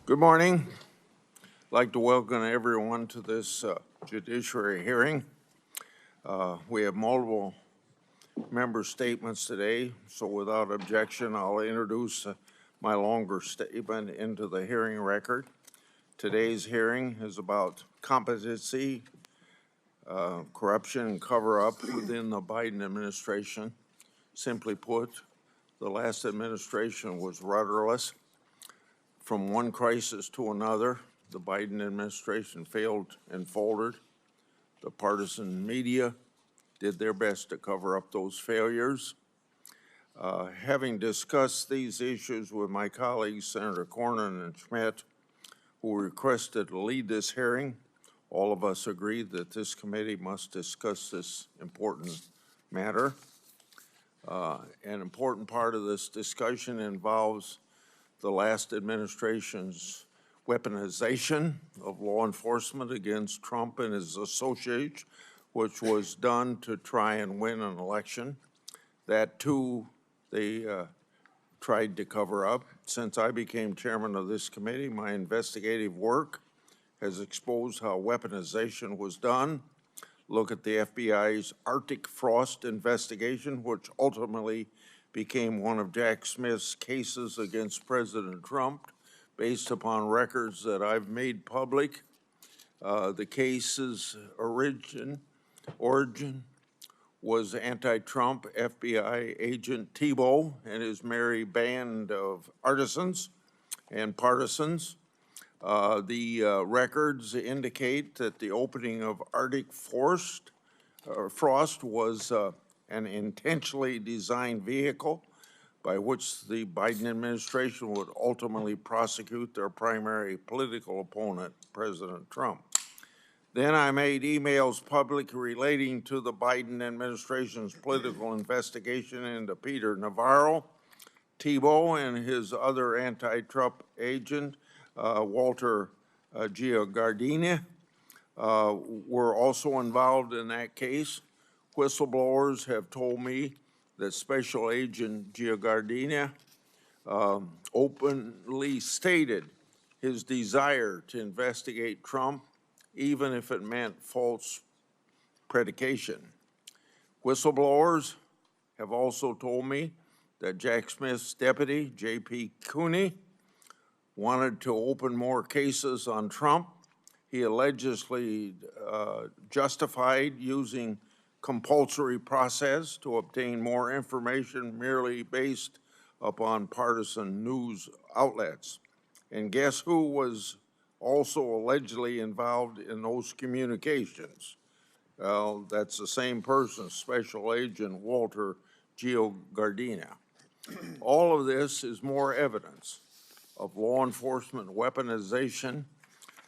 Good morning. I'd like to welcome everyone to this judiciary hearing. We have multiple member statements today, so without objection, I'll introduce my longer statement into the hearing record. Today's hearing is about complicity, corruption, and cover-up within the Biden administration. Simply put, the last administration was rudderless. From one crisis to another, the Biden administration failed and faltered. The partisan media did their best to cover up those failures. Having discussed these issues with my colleagues, Senator Cornyn and Schmidt, who requested to lead this hearing, all of us agreed that this committee must discuss this important matter. An important part of this discussion involves the last administration's weaponization of law enforcement against Trump and his associates, which was done to try and win an election. That too, they tried to cover up. Since I became chairman of this committee, my investigative work has exposed how weaponization was done. Look at the FBI's Arctic Frost investigation, which ultimately became one of Jack Smith's cases against President Trump based upon records that I've made public. The case's origin was anti-Trump FBI agent Tebow and his merry band of artisans and partisans. The records indicate that the opening of Arctic Frost was an intentionally designed vehicle by which the Biden administration would ultimately prosecute their primary political opponent, President Trump. Then I made emails public relating to the Biden administration's political investigation into Peter Navarro, Tebow, and his other anti-Trump agent, Walter Giardina, were also involved in that case. Whistleblowers have told me that Special Agent Giardina openly stated his desire to investigate Trump, even if it meant false predication. Whistleblowers have also told me that Jack Smith's deputy, J.P. Cooney, wanted to open more cases on Trump. He allegedly justified using compulsory process to obtain more information merely based upon partisan news outlets. And guess who was also allegedly involved in those communications? Well, that's the same person, Special Agent Walter Giardina. All of this is more evidence of law enforcement weaponization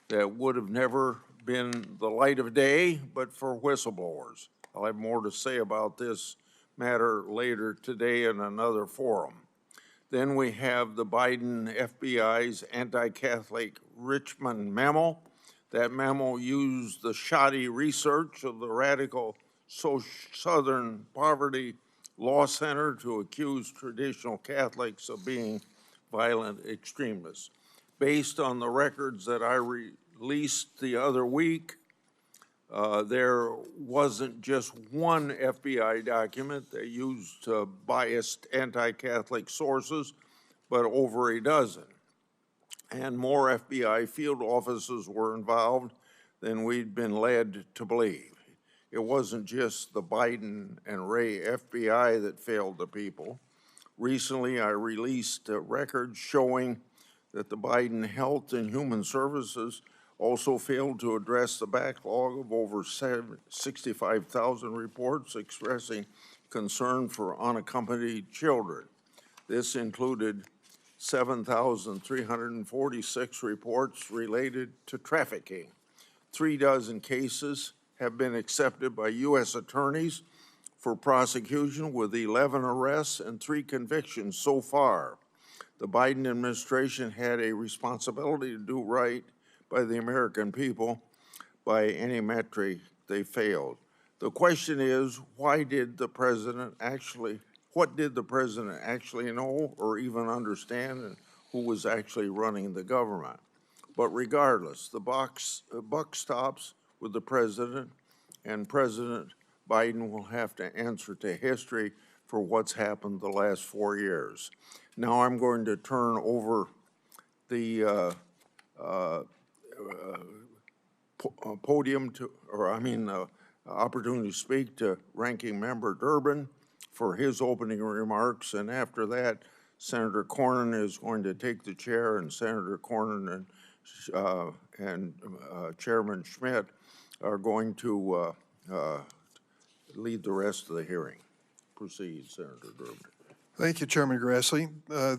that would have never been the light of day, but for whistleblowers. I'll have more to say about this matter later today in another forum. Then we have the Biden FBI's anti-Catholic Richmond memo. That memo used the shoddy research of the radical Southern Poverty Law Center to accuse traditional Catholics of being violent extremists. Based on the records that I released the other week, there wasn't just one FBI document that used biased anti-Catholic sources, but over a dozen. And more FBI field officers were involved than we'd been led to believe. It wasn't just the Biden and Ray FBI that failed the people. Recently, I released records showing that the Biden Health and Human Services also failed to address the backlog of over 65,000 reports expressing concern for unaccompanied children. This included 7,346 reports related to trafficking. 36 cases have been accepted by U.S. attorneys for prosecution, with 11 arrests and 3 convictions so far. The Biden administration had a responsibility to do right by the American people. By any metric, they failed. The question is, what did the president actually know or even understand, and who was actually running the government? But regardless, the buck stops with the president, and President Biden will have to answer to history for what's happened the last 4 years. Now I'm going to turn over the opportunity to speak to Ranking Member Durbin for his opening remarks, and after that, Senator Cornyn is going to take the chair, and Senator Cornyn and Chairman Schmidt are going to lead the rest of the hearing. Proceed, Senator Durbin. Thank you, Chairman Grassley.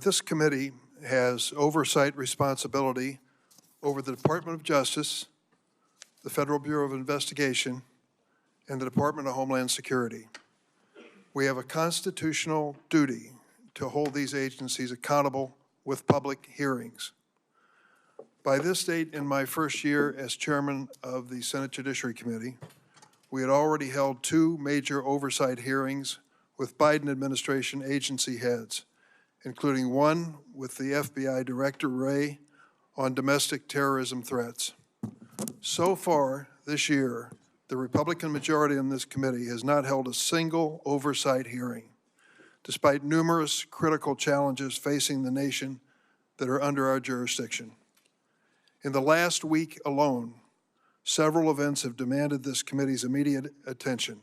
This committee has oversight responsibility over the Department of Justice, the Federal Bureau of Investigation, and the Department of Homeland Security. We have a constitutional duty to hold these agencies accountable with public hearings. By this date in my first year as chairman of the Senate Judiciary Committee, we had already held 2 major oversight hearings with Biden administration agency heads, including one with the FBI Director Wray on domestic terrorism threats. So far this year, the Republican majority on this committee has not held a single oversight hearing, despite numerous critical challenges facing the nation that are under our jurisdiction. In the last week alone, several events have demanded this committee's immediate attention.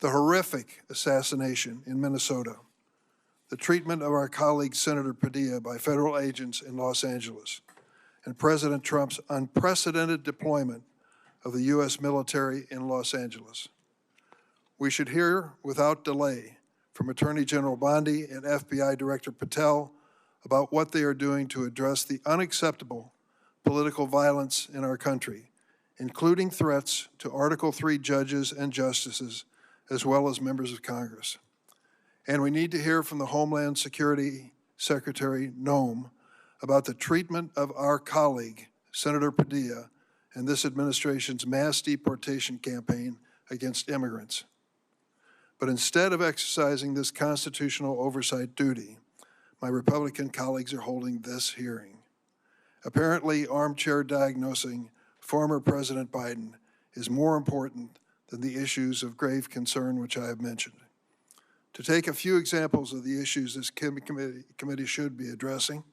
The horrific assassination in Minnesota, the treatment of our colleague Senator Padilla by federal agents in Los Angeles, and President Trump's unprecedented deployment of the U.S. military in Los Angeles. We should hear without delay from Attorney General Bondi and FBI Director Patel about what they are doing to address the unacceptable political violence in our country, including threats to Article III judges and justices, as well as members of Congress. And we need to hear from the Homeland Security Secretary Noem about the treatment of our colleague, Senator Padilla, and this administration's mass deportation campaign against immigrants. But instead of exercising this constitutional oversight duty, my Republican colleagues are holding this hearing. Apparently, armchair diagnosing former President Biden is more important than the issues of grave concern which I have mentioned. To take a few examples of the issues this committee should be addressing,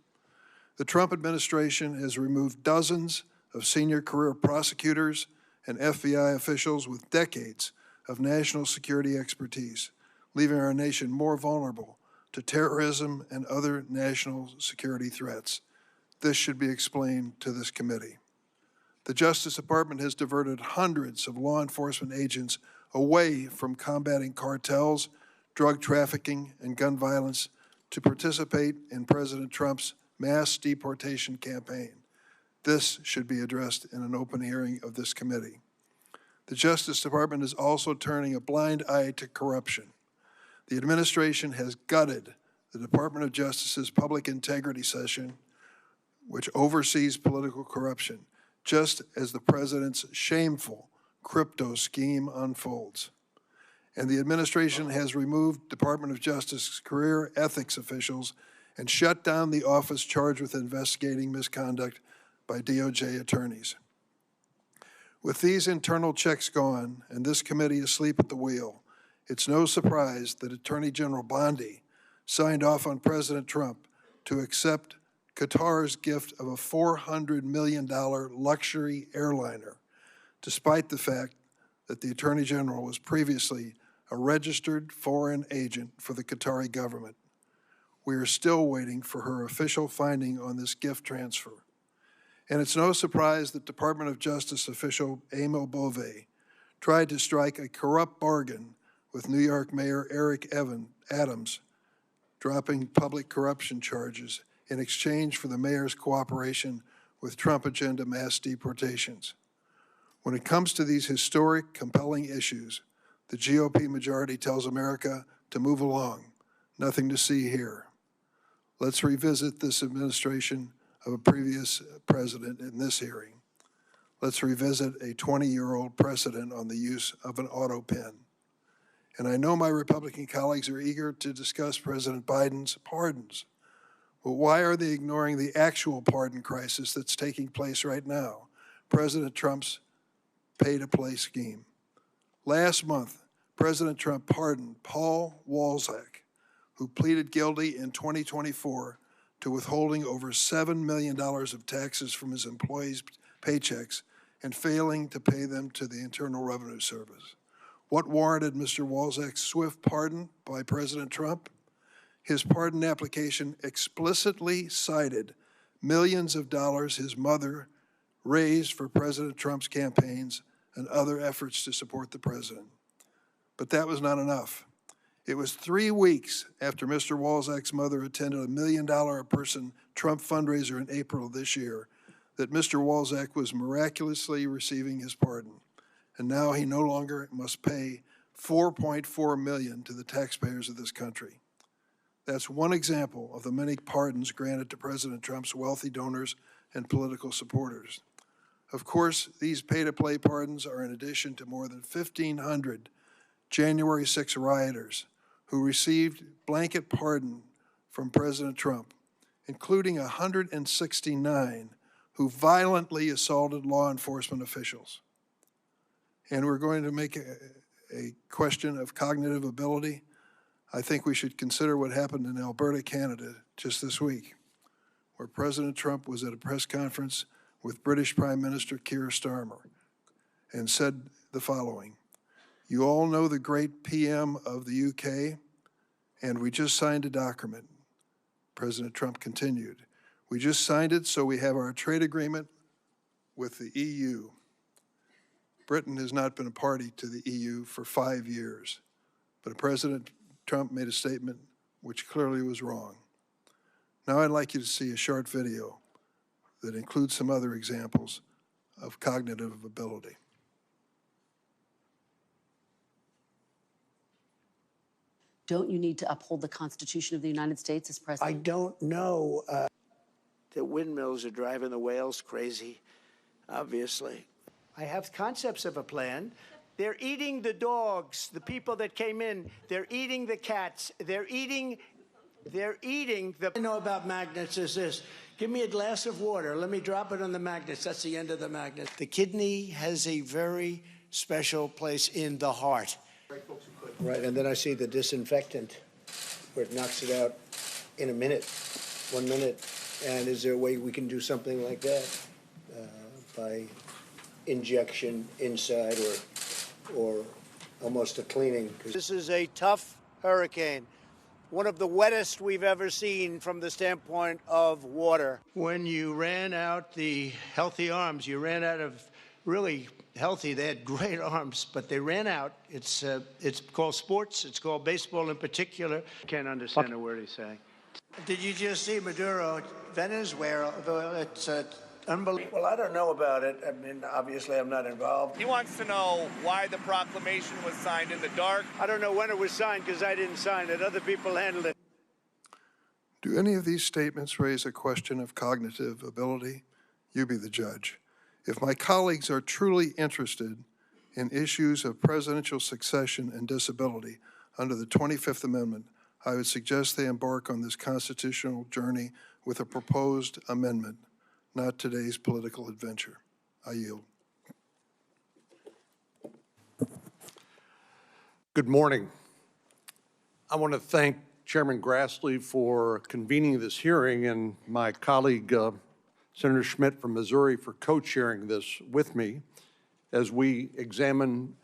the Trump administration has removed dozens of senior career prosecutors and FBI officials with decades of national security expertise, leaving our nation more vulnerable to terrorism and other national security threats. This should be explained to this committee. The Justice Department has diverted hundreds of law enforcement agents away from combating cartels, drug trafficking, and gun violence to participate in President Trump's mass deportation campaign. This should be addressed in an open hearing of this committee. The Justice Department is also turning a blind eye to corruption. The administration has gutted the Department of Justice's Public Integrity Session, which oversees political corruption, just as the president's shameful crypto scheme unfolds. And the administration has removed Department of Justice career ethics officials and shut down the office charged with investigating misconduct by DOJ attorneys. With these internal checks gone and this committee asleep at the wheel, it's no surprise that Attorney General Bondi signed off on President Trump to accept Qatar's gift of a $400 million luxury airliner, despite the fact that the Attorney General was previously a registered foreign agent for the Qatari government. We are still waiting for her official finding on this gift transfer. And it's no surprise that Department of Justice official Emil Bove tried to strike a corrupt bargain with New York Mayor Eric Adams, dropping public corruption charges in exchange for the mayor's cooperation with Trump agenda mass deportations. When it comes to these historic, compelling issues, the GOP majority tells America to move along. Nothing to see here. Let's revisit this administration of a previous president in this hearing. Let's revisit a 20-year-old precedent on the use of an Autopen. And I know my Republican colleagues are eager to discuss President Biden's pardons. But why are they ignoring the actual pardon crisis that's taking place right now? President Trump's pay-to-play scheme. Last month, President Trump pardoned Paul Walzak, who pleaded guilty in 2024 to withholding over $7 million of taxes from his employees' paychecks and failing to pay them to the Internal Revenue Service. What warranted Mr. Walzak's swift pardon by President Trump? His pardon application explicitly cited millions of dollars his mother raised for President Trump's campaigns and other efforts to support the president. But that was not enough. It was 3 weeks after Mr. Walzak's mother attended a $1 million a person Trump fundraiser in April of this year that Mr. Walzak was miraculously receiving his pardon. And now he no longer must pay $4.4 million to the taxpayers of this country. That's one example of the many pardons granted to President Trump's wealthy donors and political supporters. Of course, these pay-to-play pardons are in addition to more than 1,500 January 6 rioters who received blanket pardon from President Trump, including 169 who violently assaulted law enforcement officials. And we're going to make a question of cognitive ability. I think we should consider what happened in Alberta, Canada, just this week, where President Trump was at a press conference with British Prime Minister Keir Starmer and said the following: "You all know the great PM of the UK, and we just signed a document." President Trump continued, "We just signed it so we have our trade agreement with the EU. Britain has not been a party to the EU for 5 years, but President Trump made a statement which clearly was wrong." Now I'd like you to see a short video that includes some other examples of cognitive ability. Don't you need to uphold the Constitution of the United States as president? I don't know. The windmills are driving the whales crazy, obviously. I have concepts of a plan. They're eating the dogs, the people that came in. They're eating the cats. They're eating the... I know about magnets is this. Give me a glass of water. Let me drop it on the magnets. That's the end of the magnet. The kidney has a very special place in the heart. Right, and then I see the disinfectant where it knocks it out in a minute, 1 minute. And is there a way we can do something like that by injection inside or almost a cleaning? This is a tough hurricane, one of the wettest we've ever seen from the standpoint of water. When you ran out the healthy arms, you ran out of really healthy. They had great arms, but they ran out. It's called sports. It's called baseball in particular. Can't understand a word he's saying. Did you just see Maduro, Venezuela? It's unbelievable. Well, I don't know about it. I mean, obviously, I'm not involved. He wants to know why the proclamation was signed in the dark. I don't know when it was signed because I didn't sign it. Other people handled it. Do any of these statements raise a question of cognitive ability? You be the judge. If my colleagues are truly interested in issues of presidential succession and disability under the 25th Amendment, I would suggest they embark on this constitutional journey with a proposed amendment, not today's political adventure. I yield. Good morning. I want to thank Chairman Grassley for convening this hearing and my colleague, Senator Schmidt from Missouri, for co-chairing this with me as we examine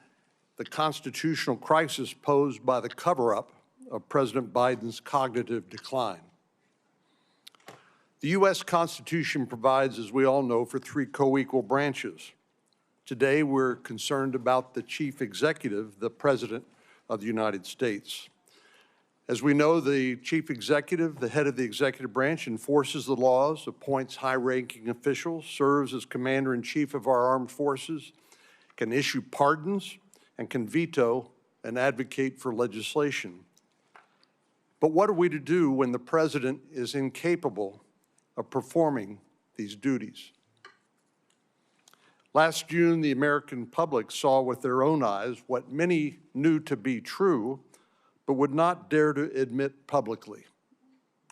the constitutional crisis posed by the cover-up of President Biden's cognitive decline. The U.S. Constitution provides, as we all know, for 3 co-equal branches. Today, we're concerned about the chief executive, the President of the United States. As we know, the chief executive, the head of the executive branch, enforces the laws, appoints high-ranking officials, serves as commander-in-chief of our armed forces, can issue pardons, and can veto and advocate for legislation. But what are we to do when the president is incapable of performing these duties? Last June, the American public saw with their own eyes what many knew to be true, but would not dare to admit publicly.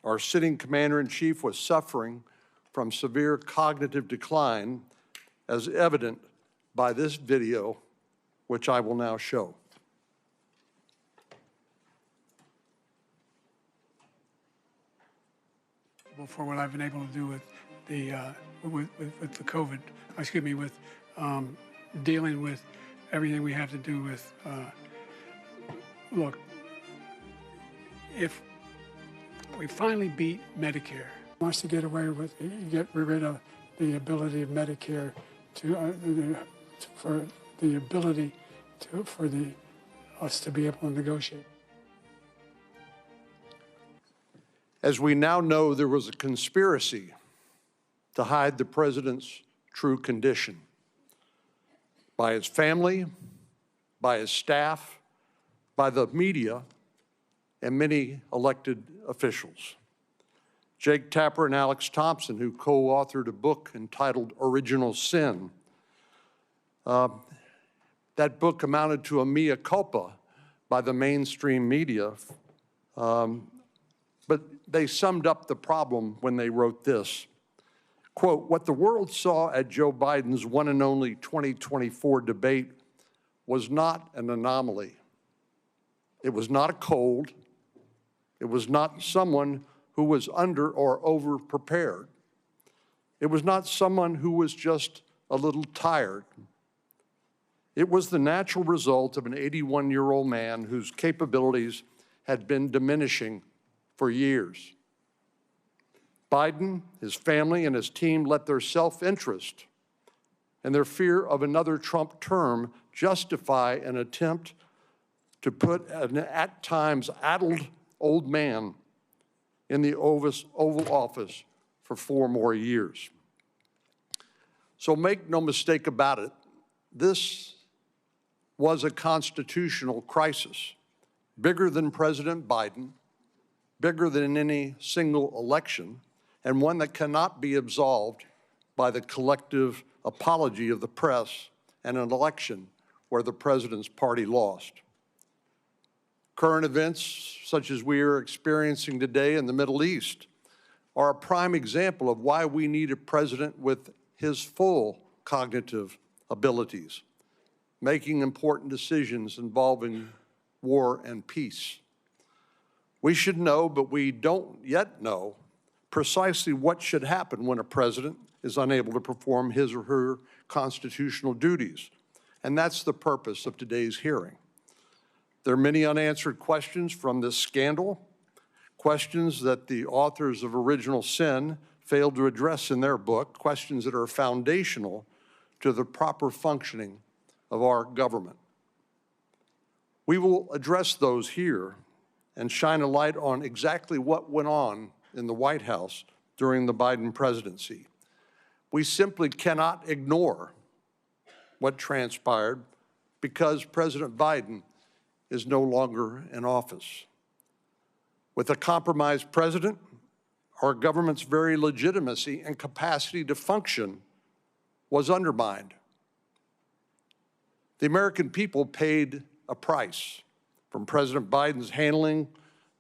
Our sitting commander-in-chief was suffering from severe cognitive decline, as evident by this video, which I will now show. For what I've been able to do with the with the COVID, excuse me, with dealing with everything we have to do with. Look, if we finally beat Medicare, wants to get rid of the ability of Medicare for us to be able to negotiate. As we now know, there was a conspiracy to hide the president's true condition by his family, by his staff, by the media, and many elected officials. Jake Tapper and Alex Thompson, who co-authored a book entitled Original Sin, that book amounted to a mea culpa by the mainstream media, but they summed up the problem when they wrote this. Quote, "What the world saw at Joe Biden's one and only 2024 debate was not an anomaly. It was not a cold. It was not someone who was under or over prepared. It was not someone who was just a little tired. It was the natural result of an 81-year-old man whose capabilities had been diminishing for years. Biden, his family, and his team let their self-interest and their fear of another Trump term justify an attempt to put an at times addled old man in the Oval Office for 4 more years. So make no mistake about it, this was a constitutional crisis, bigger than President Biden, bigger than any single election, and one that cannot be absolved by the collective apology of the press and an election where the president's party lost. Current events, such as we are experiencing today in the Middle East, are a prime example of why we need a president with his full cognitive abilities, making important decisions involving war and peace. We should know, but we don't yet know, precisely what should happen when a president is unable to perform his or her constitutional duties. And that's the purpose of today's hearing. There are many unanswered questions from this scandal, questions that the authors of Original Sin failed to address in their book, questions that are foundational to the proper functioning of our government. We will address those here and shine a light on exactly what went on in the White House during the Biden presidency. We simply cannot ignore what transpired because President Biden is no longer in office. With a compromised president, our government's very legitimacy and capacity to function was undermined. The American people paid a price, from President Biden's handling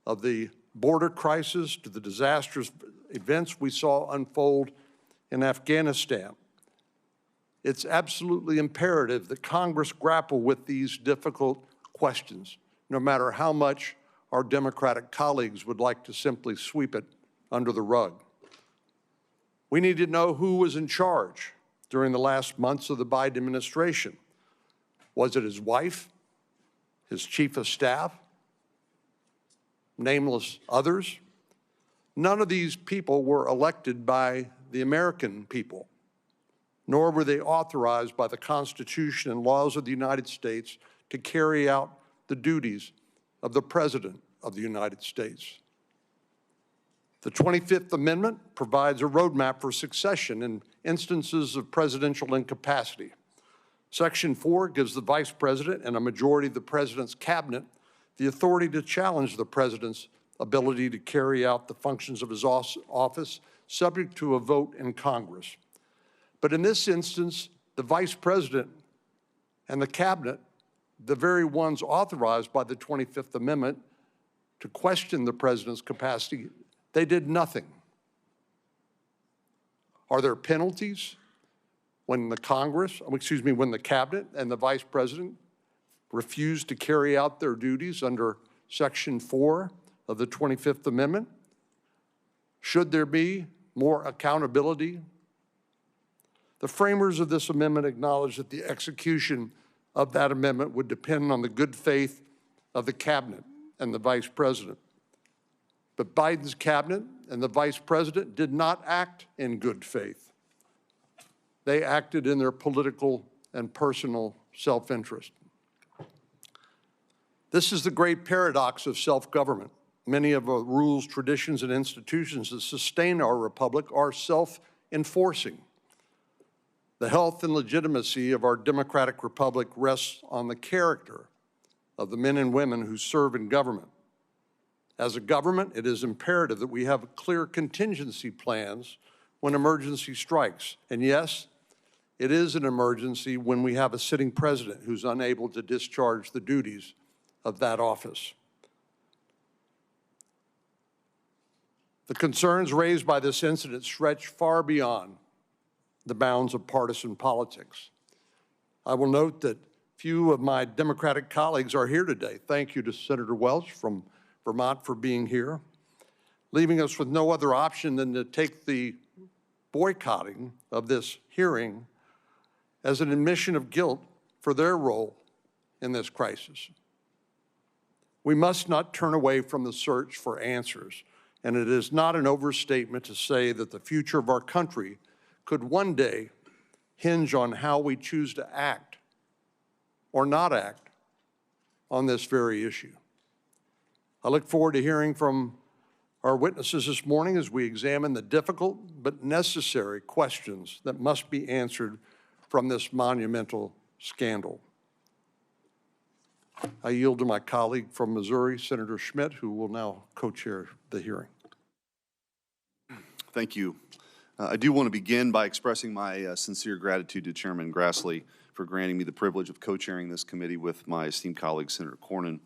of the border crisis to the disastrous events we saw unfold in Afghanistan. It's absolutely imperative that Congress grapple with these difficult questions, no matter how much our Democratic colleagues would like to simply sweep it under the rug. We need to know who was in charge during the last months of the Biden administration. Was it his wife, his chief of staff, nameless others? None of these people were elected by the American people, nor were they authorized by the Constitution and laws of the United States to carry out the duties of the President of the United States. The 25th Amendment provides a roadmap for succession in instances of presidential incapacity. Section 4 gives the Vice President and a majority of the President's cabinet the authority to challenge the President's ability to carry out the functions of his office subject to a vote in Congress. But in this instance, the Vice President and the cabinet, the very ones authorized by the 25th Amendment to question the President's capacity, They did nothing. Are there penalties when the when the cabinet and the vice president refuse to carry out their duties under Section 4 of the 25th Amendment? Should there be more accountability? The framers of this amendment acknowledge that the execution of that amendment would depend on the good faith of the cabinet and the vice president. But Biden's cabinet and the vice president did not act in good faith. They acted in their political and personal self-interest. This is the great paradox of self-government. Many of the rules, traditions, and institutions that sustain our republic are self-enforcing. The health and legitimacy of our democratic republic rests on the character of the men and women who serve in government. As a government, it is imperative that we have clear contingency plans when emergency strikes. And yes, it is an emergency when we have a sitting president who's unable to discharge the duties of that office. The concerns raised by this incident stretch far beyond the bounds of partisan politics. I will note that few of my Democratic colleagues are here today. Thank you to Senator Welch from Vermont for being here, leaving us with no other option than to take the boycotting of this hearing as an admission of guilt for their role in this crisis. We must not turn away from the search for answers, and it is not an overstatement to say that the future of our country could one day hinge on how we choose to act or not act on this very issue. I look forward to hearing from our witnesses this morning as we examine the difficult but necessary questions that must be answered from this monumental scandal. I yield to my colleague from Missouri, Senator Schmidt, who will now co-chair the hearing. Thank you. I do want to begin by expressing my sincere gratitude to Chairman Grassley for granting me the privilege of co-chairing this committee with my esteemed colleague, Senator Cornyn.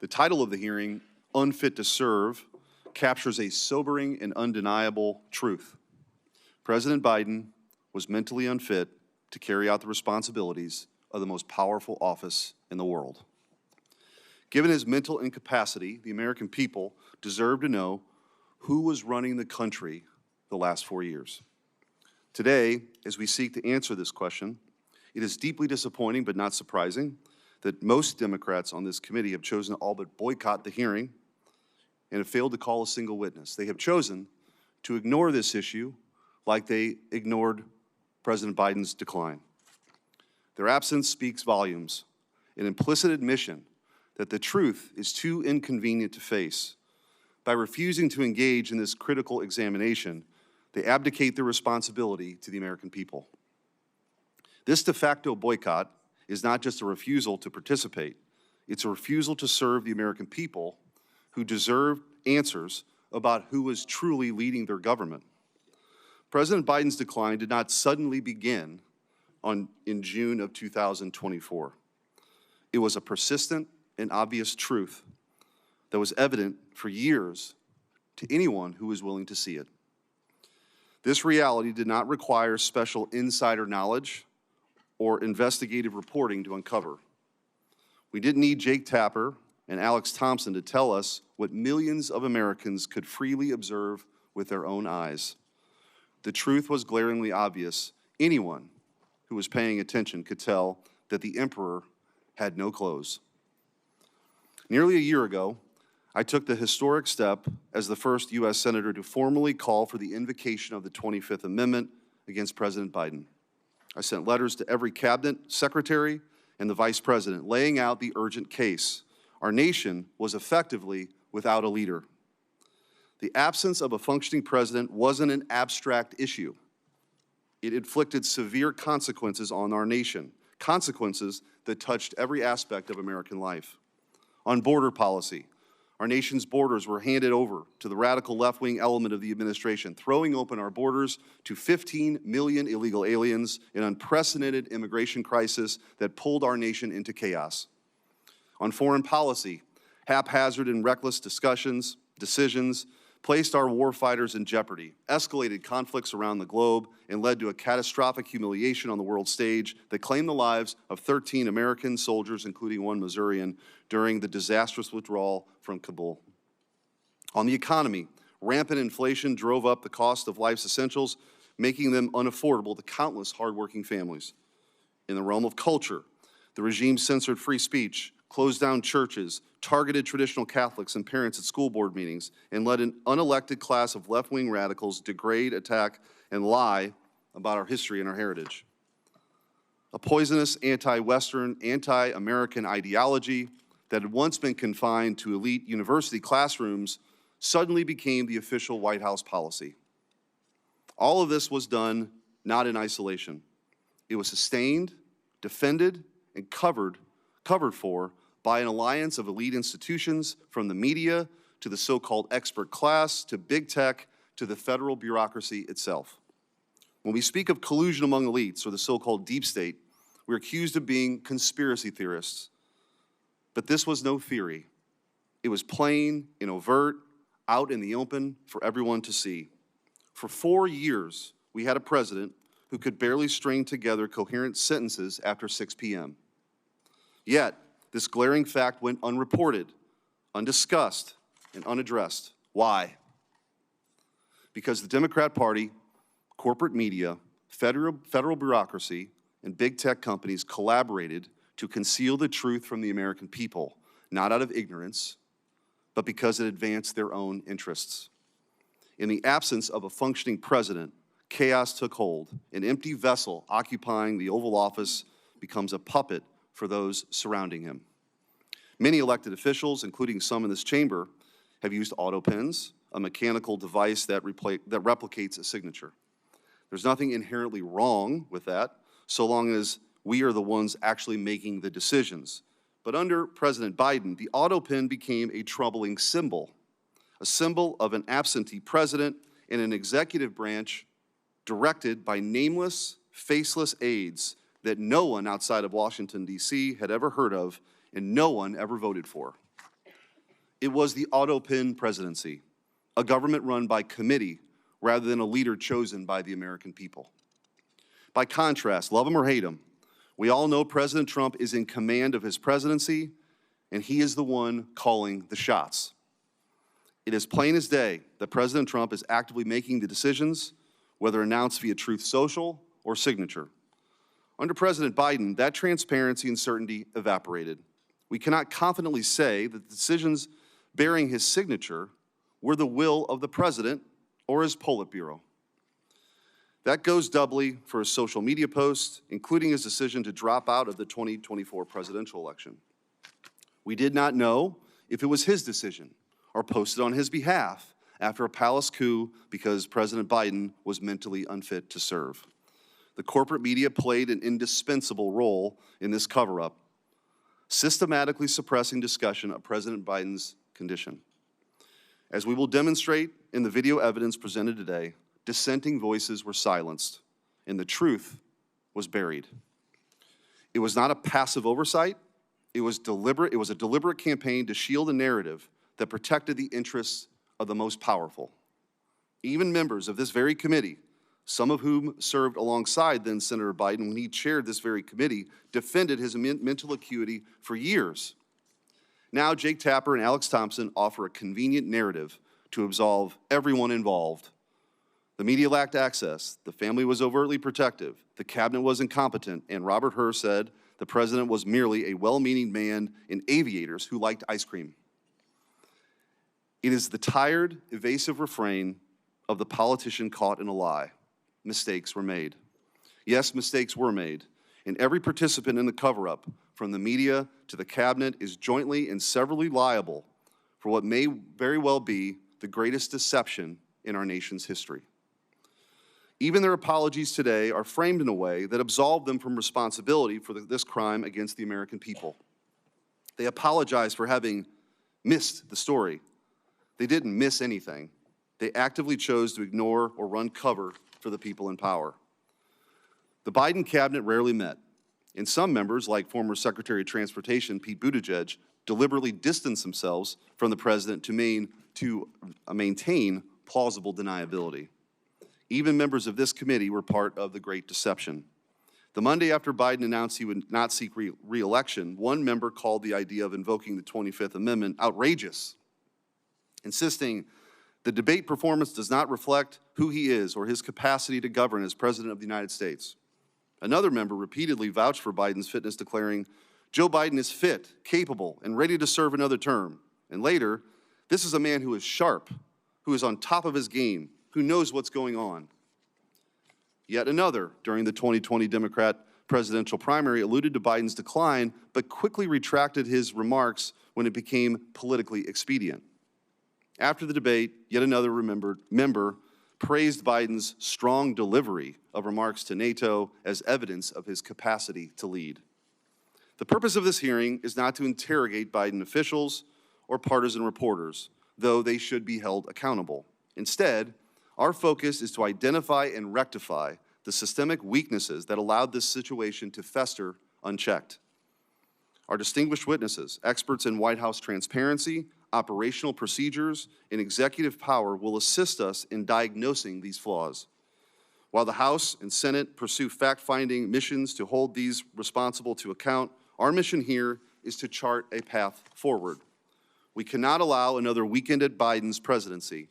The title of the hearing, Unfit to Serve, captures a sobering and undeniable truth. President Biden was mentally unfit to carry out the responsibilities of the most powerful office in the world. Given his mental incapacity, the American people deserve to know who was running the country the last 4 years. Today, as we seek to answer this question, it is deeply disappointing but not surprising that most Democrats on this committee have chosen to all but boycott the hearing and have failed to call a single witness. They have chosen to ignore this issue like they ignored President Biden's decline. Their absence speaks volumes, an implicit admission that the truth is too inconvenient to face. By refusing to engage in this critical examination, they abdicate their responsibility to the American people. This de facto boycott is not just a refusal to participate, it's a refusal to serve the American people who deserve answers about who is truly leading their government. President Biden's decline did not suddenly begin in June of 2024. It was a persistent and obvious truth that was evident for years to anyone who was willing to see it. This reality did not require special insider knowledge or investigative reporting to uncover. We didn't need Jake Tapper and Alex Thompson to tell us what millions of Americans could freely observe with their own eyes. The truth was glaringly obvious. Anyone who was paying attention could tell that the emperor had no clothes. Nearly a year ago, I took the historic step as the first U.S. Senator to formally call for the invocation of the 25th Amendment against President Biden. I sent letters to every cabinet secretary and the vice president laying out the urgent case. Our nation was effectively without a leader. The absence of a functioning president wasn't an abstract issue. It inflicted severe consequences on our nation, consequences that touched every aspect of American life. On border policy, our nation's borders were handed over to the radical left-wing element of the administration, throwing open our borders to 15 million illegal aliens, an unprecedented immigration crisis that pulled our nation into chaos. On foreign policy, haphazard and reckless decisions placed our warfighters in jeopardy, escalated conflicts around the globe, and led to a catastrophic humiliation on the world stage that claimed the lives of 13 American soldiers, including one Missourian, during the disastrous withdrawal from Kabul. On the economy, rampant inflation drove up the cost of life's essentials, making them unaffordable to countless hardworking families. In the realm of culture, the regime censored free speech, closed down churches, targeted traditional Catholics and parents at school board meetings, and let an unelected class of left-wing radicals degrade, attack, and lie about our history and our heritage. A poisonous anti-Western, anti-American ideology that had once been confined to elite university classrooms suddenly became the official White House policy. All of this was done not in isolation. It was sustained, defended, and covered for by an alliance of elite institutions, from the media to the so-called expert class to big tech to the federal bureaucracy itself. When we speak of collusion among elites, or the so-called deep state, we're accused of being conspiracy theorists. But this was no theory. It was plain and overt, out in the open for everyone to see. For 4 years, we had a president who could barely string together coherent sentences after 6 p.m. Yet, this glaring fact went unreported, undiscussed, and unaddressed. Why? Because the Democrat Party, corporate media, federal bureaucracy, and big tech companies collaborated to conceal the truth from the American people, not out of ignorance, but because it advanced their own interests. In the absence of a functioning president, chaos took hold. An empty vessel occupying the Oval Office becomes a puppet for those surrounding him. Many elected officials, including some in this chamber, have used Autopens, a mechanical device that replicates a signature. There's nothing inherently wrong with that, so long as we are the ones actually making the decisions. But under President Biden, the Autopen became a troubling symbol, a symbol of an absentee president and an executive branch directed by nameless, faceless aides that no one outside of Washington, D.C. had ever heard of and no one ever voted for. It was the Autopen presidency, a government run by committee rather than a leader chosen by the American people. By contrast, love him or hate him, we all know President Trump is in command of his presidency, and he is the one calling the shots. It is plain as day that President Trump is actively making the decisions, whether announced via Truth Social or signature. Under President Biden, that transparency and certainty evaporated. We cannot confidently say that the decisions bearing his signature were the will of the president or his Politburo. That goes doubly for his social media posts, including his decision to drop out of the 2024 presidential election. We did not know if it was his decision or posted on his behalf after a palace coup because President Biden was mentally unfit to serve. The corporate media played an indispensable role in this cover-up, systematically suppressing discussion of President Biden's condition. As we will demonstrate in the video evidence presented today, dissenting voices were silenced, and the truth was buried. It was not a passive oversight. It was deliberate. It was a deliberate campaign to shield a narrative that protected the interests of the most powerful. Even members of this very committee, some of whom served alongside then Senator Biden when he chaired this very committee, defended his mental acuity for years. Now Jake Tapper and Alex Thompson offer a convenient narrative to absolve everyone involved. The media lacked access, the family was overtly protective, the cabinet was incompetent, and Robert Hur said the president was merely a well-meaning man in aviators who liked ice cream. It is the tired, evasive refrain of the politician caught in a lie. Mistakes were made. Yes, mistakes were made, and every participant in the cover-up, from the media to the cabinet, is jointly and severally liable for what may very well be the greatest deception in our nation's history. Even their apologies today are framed in a way that absolve them from responsibility for this crime against the American people. They apologize for having missed the story. They didn't miss anything. They actively chose to ignore or run cover for the people in power. The Biden cabinet rarely met, and some members, like former Secretary of Transportation Pete Buttigieg, deliberately distance themselves from the president to maintain plausible deniability. Even members of this committee were part of the Great Deception. The Monday after Biden announced he would not seek re-election, one member called the idea of invoking the 25th Amendment outrageous, insisting the debate performance does not reflect who he is or his capacity to govern as President of the United States. Another member repeatedly vouched for Biden's fitness, declaring, Joe Biden is fit, capable, and ready to serve another term. And later, this is a man who is sharp, who is on top of his game, who knows what's going on. Yet another, during the 2020 Democrat presidential primary, alluded to Biden's decline, but quickly retracted his remarks when it became politically expedient. After the debate, yet another member praised Biden's strong delivery of remarks to NATO as evidence of his capacity to lead. The purpose of this hearing is not to interrogate Biden officials or partisan reporters, though they should be held accountable. Instead, our focus is to identify and rectify the systemic weaknesses that allowed this situation to fester unchecked. Our distinguished witnesses, experts in White House transparency, operational procedures, and executive power will assist us in diagnosing these flaws. While the House and Senate pursue fact-finding missions to hold these responsible to account, our mission here is to chart a path forward. We cannot allow another weekend at Biden's presidency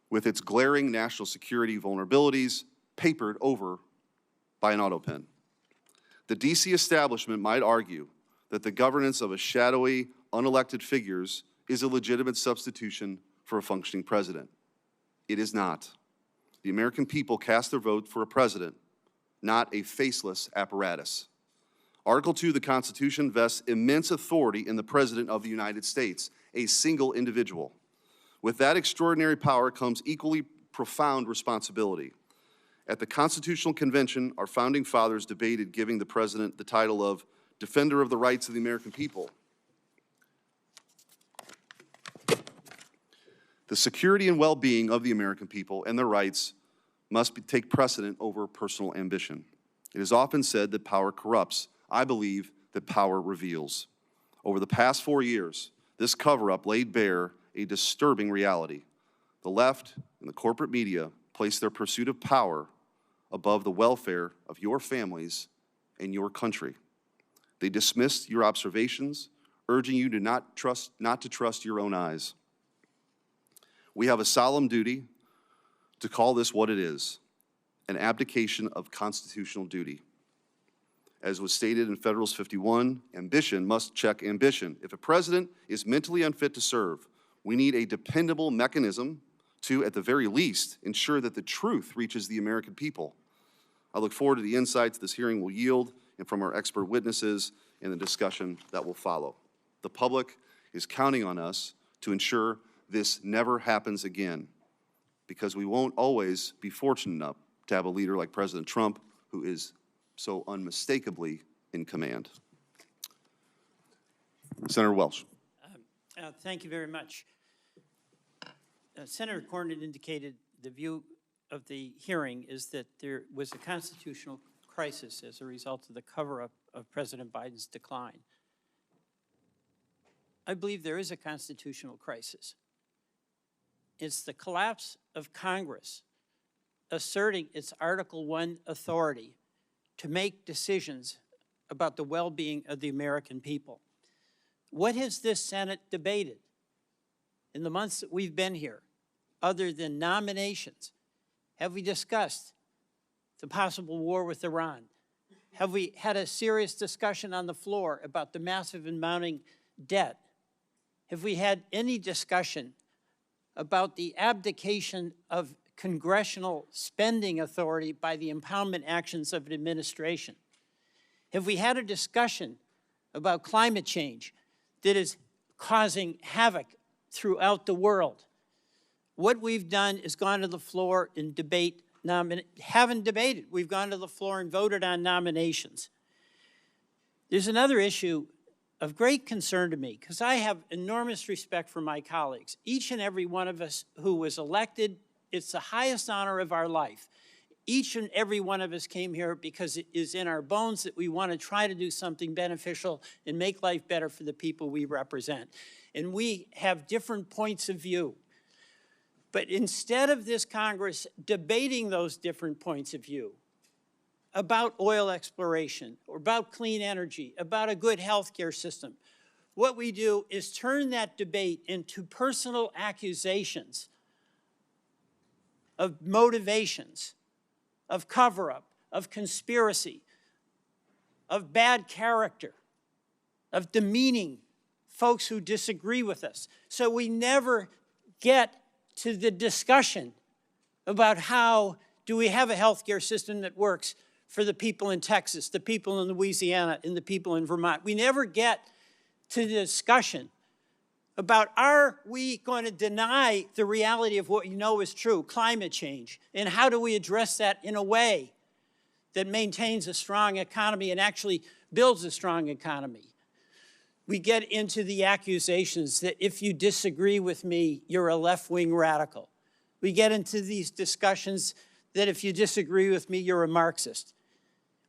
with its glaring national security vulnerabilities papered over by an Autopen. The DC establishment might argue that the governance of a shadowy, unelected figures is a legitimate substitution for a functioning president. It is not. The American people cast their vote for a president, not a faceless apparatus. Article 2 of the Constitution vests immense authority in the President of the United States, a single individual. With that extraordinary power comes equally profound responsibility. At the Constitutional Convention, our founding fathers debated giving the President the title of Defender of the Rights of the American People. The security and well-being of the American people and their rights must take precedent over personal ambition. It is often said that power corrupts. I believe that power reveals. Over the past 4 years, this cover-up laid bare a disturbing reality. The left and the corporate media place their pursuit of power above the welfare of your families and your country. They dismissed your observations, urging you to not to trust your own eyes. We have a solemn duty to call this what it is, an abdication of constitutional duty. As was stated in Federalist 51, ambition must check ambition. If a president is mentally unfit to serve, we need a dependable mechanism to, at the very least, ensure that the truth reaches the American people. I look forward to the insights this hearing will yield and from our expert witnesses in the discussion that will follow. The public is counting on us to ensure this never happens again, because we won't always be fortunate enough to have a leader like President Trump who is so unmistakably in command. Senator Welch. Thank you very much. Senator Cornyn indicated the view of the hearing is that there was a constitutional crisis as a result of the cover-up of President Biden's decline. I believe there is a constitutional crisis. It's the collapse of Congress asserting its Article I authority to make decisions about the well-being of the American people. What has this Senate debated in the months that we've been here, other than nominations? Have we discussed the possible war with Iran? Have we had a serious discussion on the floor about the massive and mounting debt? Have we had any discussion about the abdication of congressional spending authority by the impoundment actions of an administration? Have we had a discussion about climate change that is causing havoc throughout the world? What we've done is gone to the floor and haven't debated. We've gone to the floor and voted on nominations. There's another issue of great concern to me, because I have enormous respect for my colleagues. Each and every one of us who was elected, it's the highest honor of our life. Each and every one of us came here because it is in our bones that we want to try to do something beneficial and make life better for the people we represent. And we have different points of view. But instead of this Congress debating those different points of view about oil exploration or about clean energy, about a good healthcare system, what we do is turn that debate into personal accusations of motivations, of cover-up, of conspiracy, of bad character, of demeaning folks who disagree with us. So we never get to the discussion about how do we have a healthcare system that works for the people in Texas, the people in Louisiana, and the people in Vermont. We never get to the discussion about are we going to deny the reality of what you know is true, climate change, and how do we address that in a way that maintains a strong economy and actually builds a strong economy. We get into the accusations that if you disagree with me, you're a left-wing radical. We get into these discussions that if you disagree with me, you're a Marxist.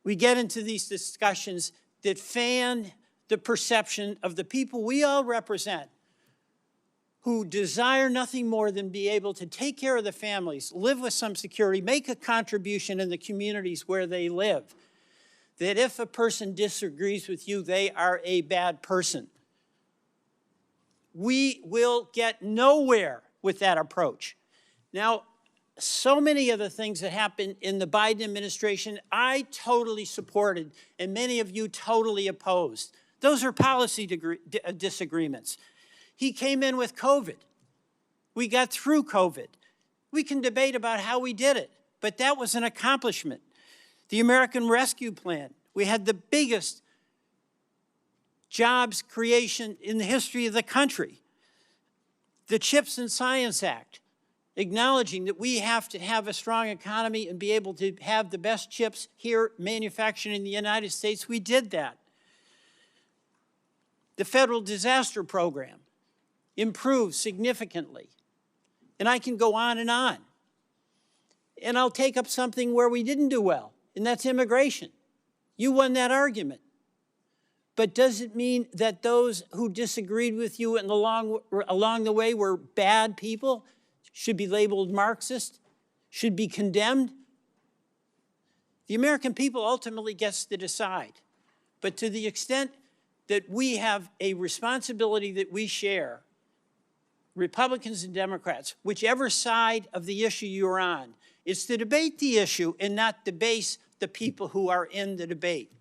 We get into these discussions that fan the perception of the people we all represent, who desire nothing more than be able to take care of the families, live with some security, make a contribution in the communities where they live. That if a person disagrees with you, they are a bad person. We will get nowhere with that approach. Now, so many of the things that happened in the Biden administration, I totally supported, and many of you totally opposed. Those are policy disagreements. He came in with COVID. We got through COVID. We can debate about how we did it, but that was an accomplishment. The American Rescue Plan, we had the biggest jobs creation in the history of the country. The CHIPS and Science Act, acknowledging that we have to have a strong economy and be able to have the best chips here manufactured in the United States. We did that. The Federal Disaster Program improved significantly. And I can go on. And I'll take up something where we didn't do well, and that's immigration. You won that argument. But does it mean that those who disagreed with you and along the way were bad people, should be labeled Marxist, should be condemned? The American people ultimately gets to decide. But to the extent that we have a responsibility that we share, Republicans and Democrats, whichever side of the issue you're on, is to debate the issue and not debase the people who are in the debate.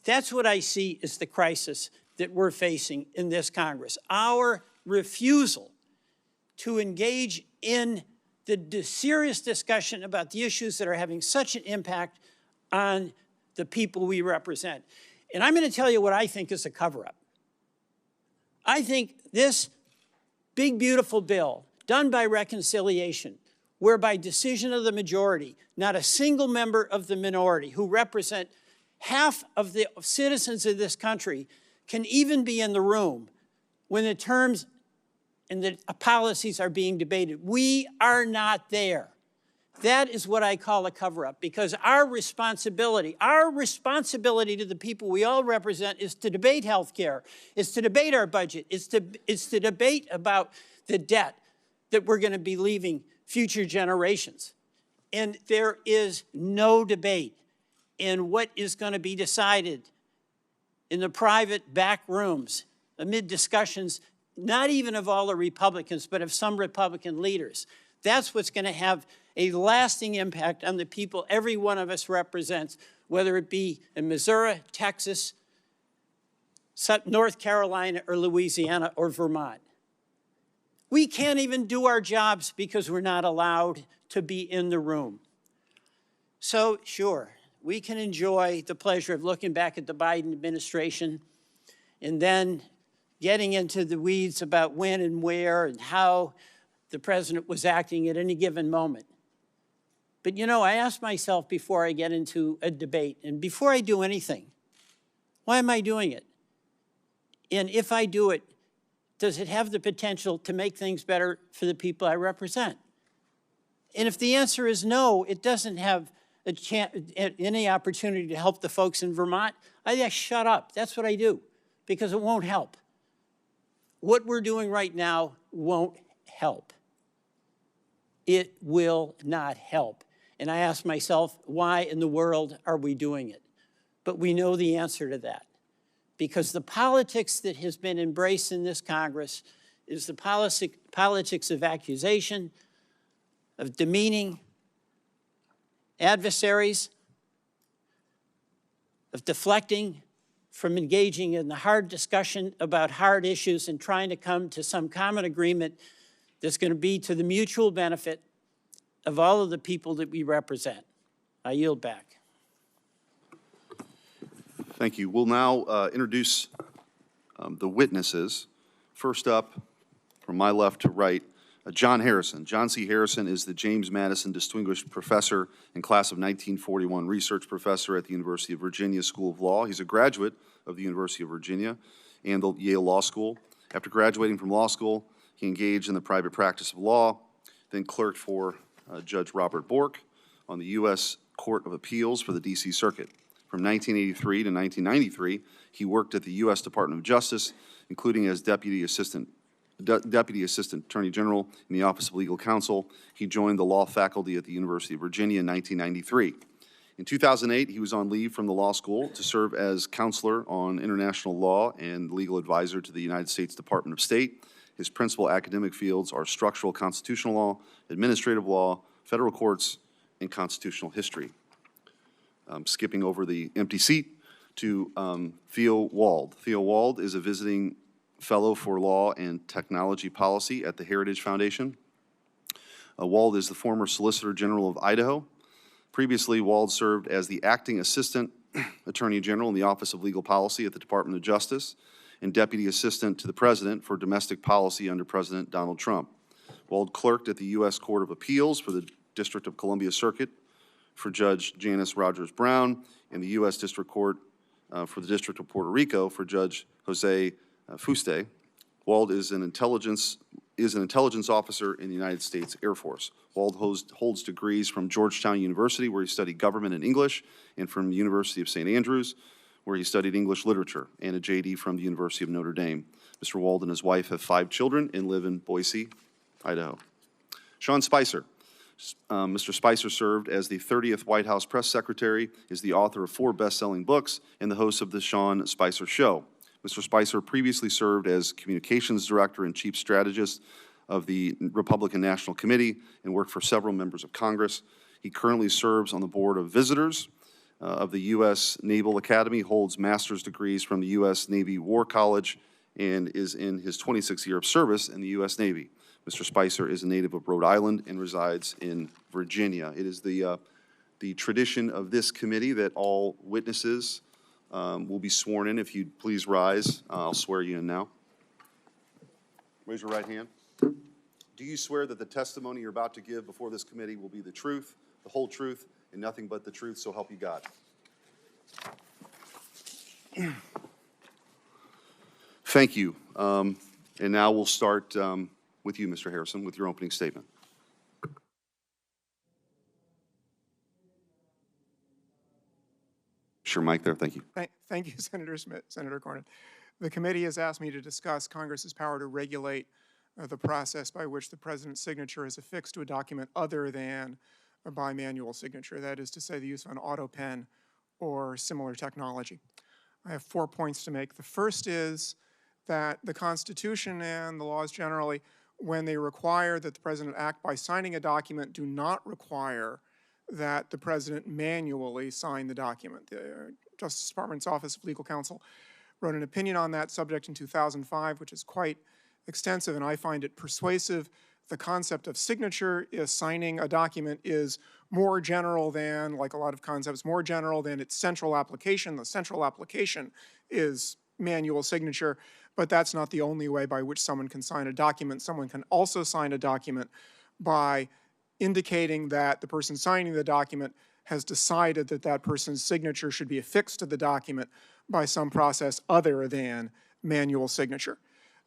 That's what I see as the crisis that we're facing in this Congress. Our refusal to engage in the serious discussion about the issues that are having such an impact on the people we represent. And I'm going to tell you what I think is a cover-up. I think this big, beautiful bill done by reconciliation, where by decision of the majority, not a single member of the minority who represent half of the citizens of this country can even be in the room when the terms and the policies are being debated. We are not there. That is what I call a cover-up, because our responsibility to the people we all represent is to debate health care, is to debate our budget, is to debate about the debt that we're going to be leaving future generations. And there is no debate in what is going to be decided in the private back rooms amid discussions, not even of all the Republicans, but of some Republican leaders. That's what's going to have a lasting impact on the people every one of us represents, whether it be in Missouri, Texas, North Carolina, or Louisiana, or Vermont. We can't even do our jobs because we're not allowed to be in the room. So, sure, we can enjoy the pleasure of looking back at the Biden administration and then getting into the weeds about when and where and how the president was acting at any given moment. But you know, I ask myself before I get into a debate and before I do anything, why am I doing it? And if I do it, does it have the potential to make things better for the people I represent? And if the answer is no, it doesn't have any opportunity to help the folks in Vermont, I just shut up. That's what I do, because it won't help. What we're doing right now won't help. It will not help. And I ask myself, why in the world are we doing it? But we know the answer to that, because the politics that has been embraced in this Congress is the politics of accusation, of demeaning adversaries, of deflecting from engaging in the hard discussion about hard issues and trying to come to some common agreement that's going to be to the mutual benefit of all of the people that we represent. I yield back. Thank you. We'll now introduce the witnesses. First up, from my left to right, John Harrison. John C. Harrison is the James Madison Distinguished Professor and Class of 1941 Research Professor at the University of Virginia School of Law. He's a graduate of the University of Virginia and the Yale Law School. After graduating from law school, he engaged in the private practice of law, then clerked for Judge Robert Bork on the U.S. Court of Appeals for the D.C. Circuit. From 1983 to 1993, he worked at the U.S. Department of Justice, including as Deputy Assistant Attorney General in the Office of Legal Counsel. He joined the law faculty at the University of Virginia in 1993. In 2008, he was on leave from the law school to serve as counselor on international law and legal advisor to the United States Department of State. His principal academic fields are structural constitutional law, administrative law, federal courts, and constitutional history. Skipping over the empty seat to Theo Wald. Theo Wald is a visiting fellow for law and technology policy at the Heritage Foundation. Wald is the former Solicitor General of Idaho. Previously, Wald served as the acting assistant attorney general in the Office of Legal Policy at the Department of Justice and deputy assistant to the president for domestic policy under President Donald Trump. Wald clerked at the U.S. Court of Appeals for the District of Columbia Circuit for Judge Janice Rogers Brown and the U.S. District Court for the District of Puerto Rico for Judge Jose Fuste. Wald is an intelligence officer in the United States Air Force. Wald holds degrees from Georgetown University, where he studied government and English, and from the University of St. Andrews, where he studied English literature, and a JD from the University of Notre Dame. Mr. Wald and his wife have 5 children and live in Boise, Idaho. Sean Spicer. Mr. Spicer served as the 30th White House press secretary, is the author of 4 best-selling books, and the host of The Sean Spicer Show. Mr. Spicer previously served as communications director and chief strategist of the Republican National Committee and worked for several members of Congress. He currently serves on the board of visitors of the U.S. Naval Academy, holds master's degrees from the U.S. Navy War College, and is in his 26th year of service in the U.S. Navy. Mr. Spicer is a native of Rhode Island and resides in Virginia. It is the tradition of this committee that all witnesses will be sworn in. If you'd please rise, I'll swear you in now. Raise your right hand. Do you swear that the testimony you're about to give before this committee will be the truth, the whole truth, and nothing but the truth, so help you God? Thank you. And now we'll start with you, Mr. Harrison, with your opening statement. Sure, Mike there. Thank you. Thank you, Senator Smith, Senator Cornyn. The committee has asked me to discuss Congress's power to regulate the process by which the president's signature is affixed to a document other than a bimanual signature, that is to say the use of an Autopen or similar technology. I have 4 points to make. The first is that the Constitution and the laws generally, when they require that the president act by signing a document, do not require that the president manually sign the document. The Justice Department's Office of Legal Counsel wrote an opinion on that subject in 2005, which is quite extensive, and I find it persuasive. The concept of signature is signing a document is more general than, like a lot of concepts, more general than its central application. The central application is manual signature, but that's not the only way by which someone can sign a document. Someone can also sign a document by indicating that the person signing the document has decided that that person's signature should be affixed to the document by some process other than manual signature.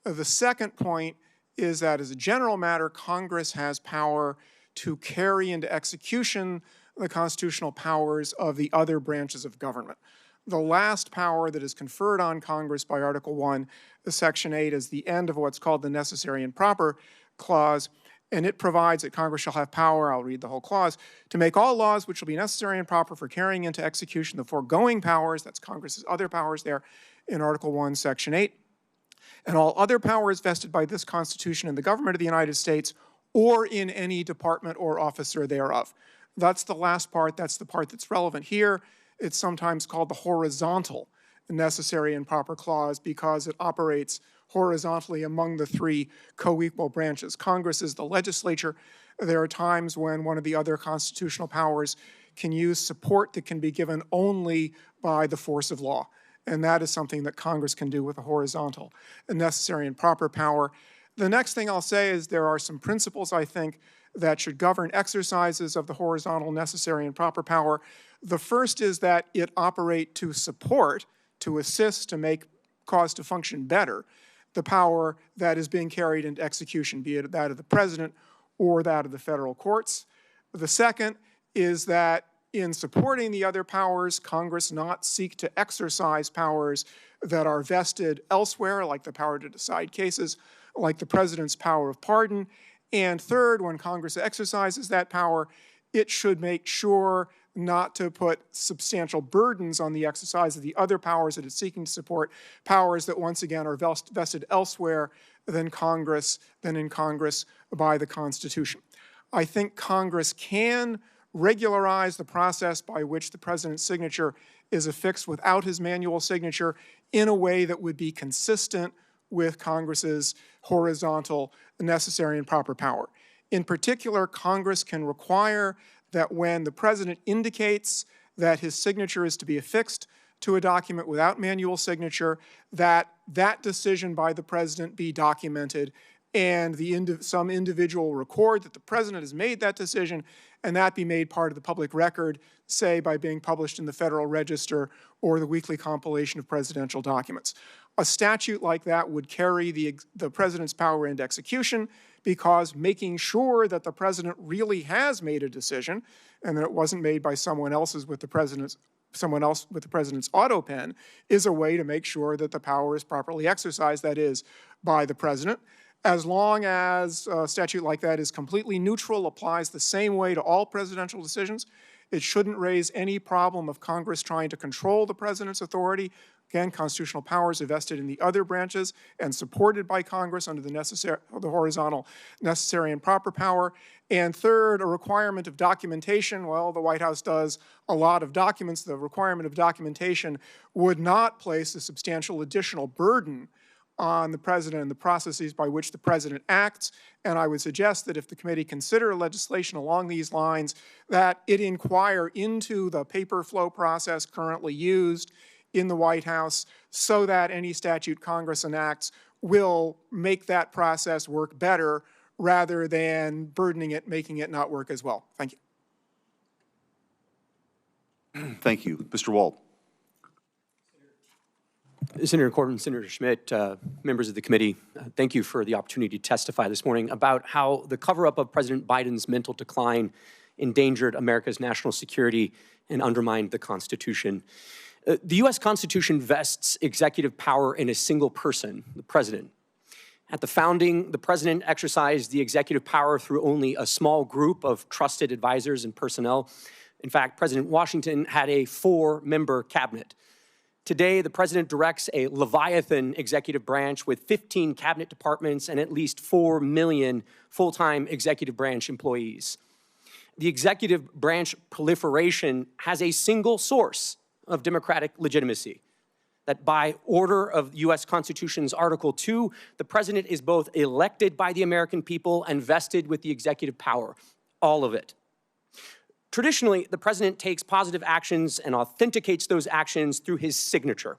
The second point is that as a general matter, Congress has power to carry into execution the constitutional powers of the other branches of government. The last power that is conferred on Congress by Article 1, Section 8, is the end of what's called the necessary and proper clause, and it provides that Congress shall have power, I'll read the whole clause, to make all laws which will be necessary and proper for carrying into execution the foregoing powers, that's Congress's other powers there in Article 1, Section 8, and all other powers vested by this Constitution in the government of the United States or in any department or officer thereof. That's the last part. That's the part that's relevant here. It's sometimes called the horizontal necessary and proper clause because it operates horizontally among the three co-equal branches. Congress is the legislature. There are times when one of the other constitutional powers can use support that can be given only by the force of law. And that is something that Congress can do with a horizontal necessary and proper power. The next thing I'll say is there are some principles, I think, that should govern exercises of the horizontal necessary and proper power. The first is that it operate to support, to assist, to make cause to function better, the power that is being carried into execution, be it that of the president or that of the federal courts. The second is that in supporting the other powers, Congress not seek to exercise powers that are vested elsewhere, like the power to decide cases, like the president's power of pardon. And third, when Congress exercises that power, it should make sure not to put substantial burdens on the exercise of the other powers that it's seeking to support, powers that once again are vested elsewhere than in Congress by the Constitution. I think Congress can regularize the process by which the president's signature is affixed without his manual signature in a way that would be consistent with Congress's horizontal necessary and proper power. In particular, Congress can require that when the president indicates that his signature is to be affixed to a document without manual signature, that that decision by the president be documented and some individual record that the president has made that decision and that be made part of the public record, say by being published in the Federal Register or the weekly compilation of presidential documents. A statute like that would carry the president's power into execution because making sure that the president really has made a decision and that it wasn't made by someone else with the president's Autopen is a way to make sure that the power is properly exercised, that is, by the president. As long as a statute like that is completely neutral, applies the same way to all presidential decisions, it shouldn't raise any problem of Congress trying to control the president's authority. Again, constitutional powers are vested in the other branches and supported by Congress under the horizontal necessary and proper power. And third, a requirement of documentation. Well, the White House does a lot of documents. The requirement of documentation would not place a substantial additional burden on the president and the processes by which the president acts. And I would suggest that if the committee consider legislation along these lines, that it inquire into the paper flow process currently used in the White House so that any statute Congress enacts will make that process work better rather than burdening it, making it not work as well. Thank you. Thank you. Mr. Wald. Senator Cornyn, Senator Schmidt, members of the committee, thank you for the opportunity to testify this morning about how the cover-up of President Biden's mental decline endangered America's national security and undermined the Constitution. The U.S. Constitution vests executive power in a single person, the president. At the founding, the president exercised the executive power through only a small group of trusted advisors and personnel. In fact, President Washington had a 4-member cabinet. Today, the president directs a Leviathan executive branch with 15 cabinet departments and at least 4 million full-time executive branch employees. The executive branch proliferation has a single source of democratic legitimacy, that by order of the U.S. Constitution's Article 2, the president is both elected by the American people and vested with the executive power, all of it. Traditionally, the president takes positive actions and authenticates those actions through his signature.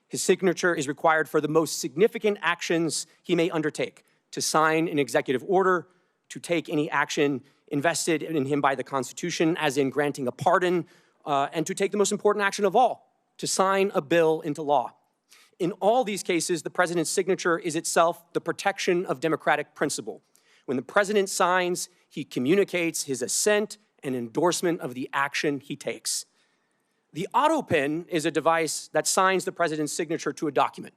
His signature is required for the most significant actions he may undertake, to sign an executive order, to take any action invested in him by the Constitution, as in granting a pardon, and to take the most important action of all, to sign a bill into law. In all these cases, the president's signature is itself the protection of democratic principle. When the president signs, he communicates his assent and endorsement of the action he takes. The Autopen is a device that signs the president's signature to a document.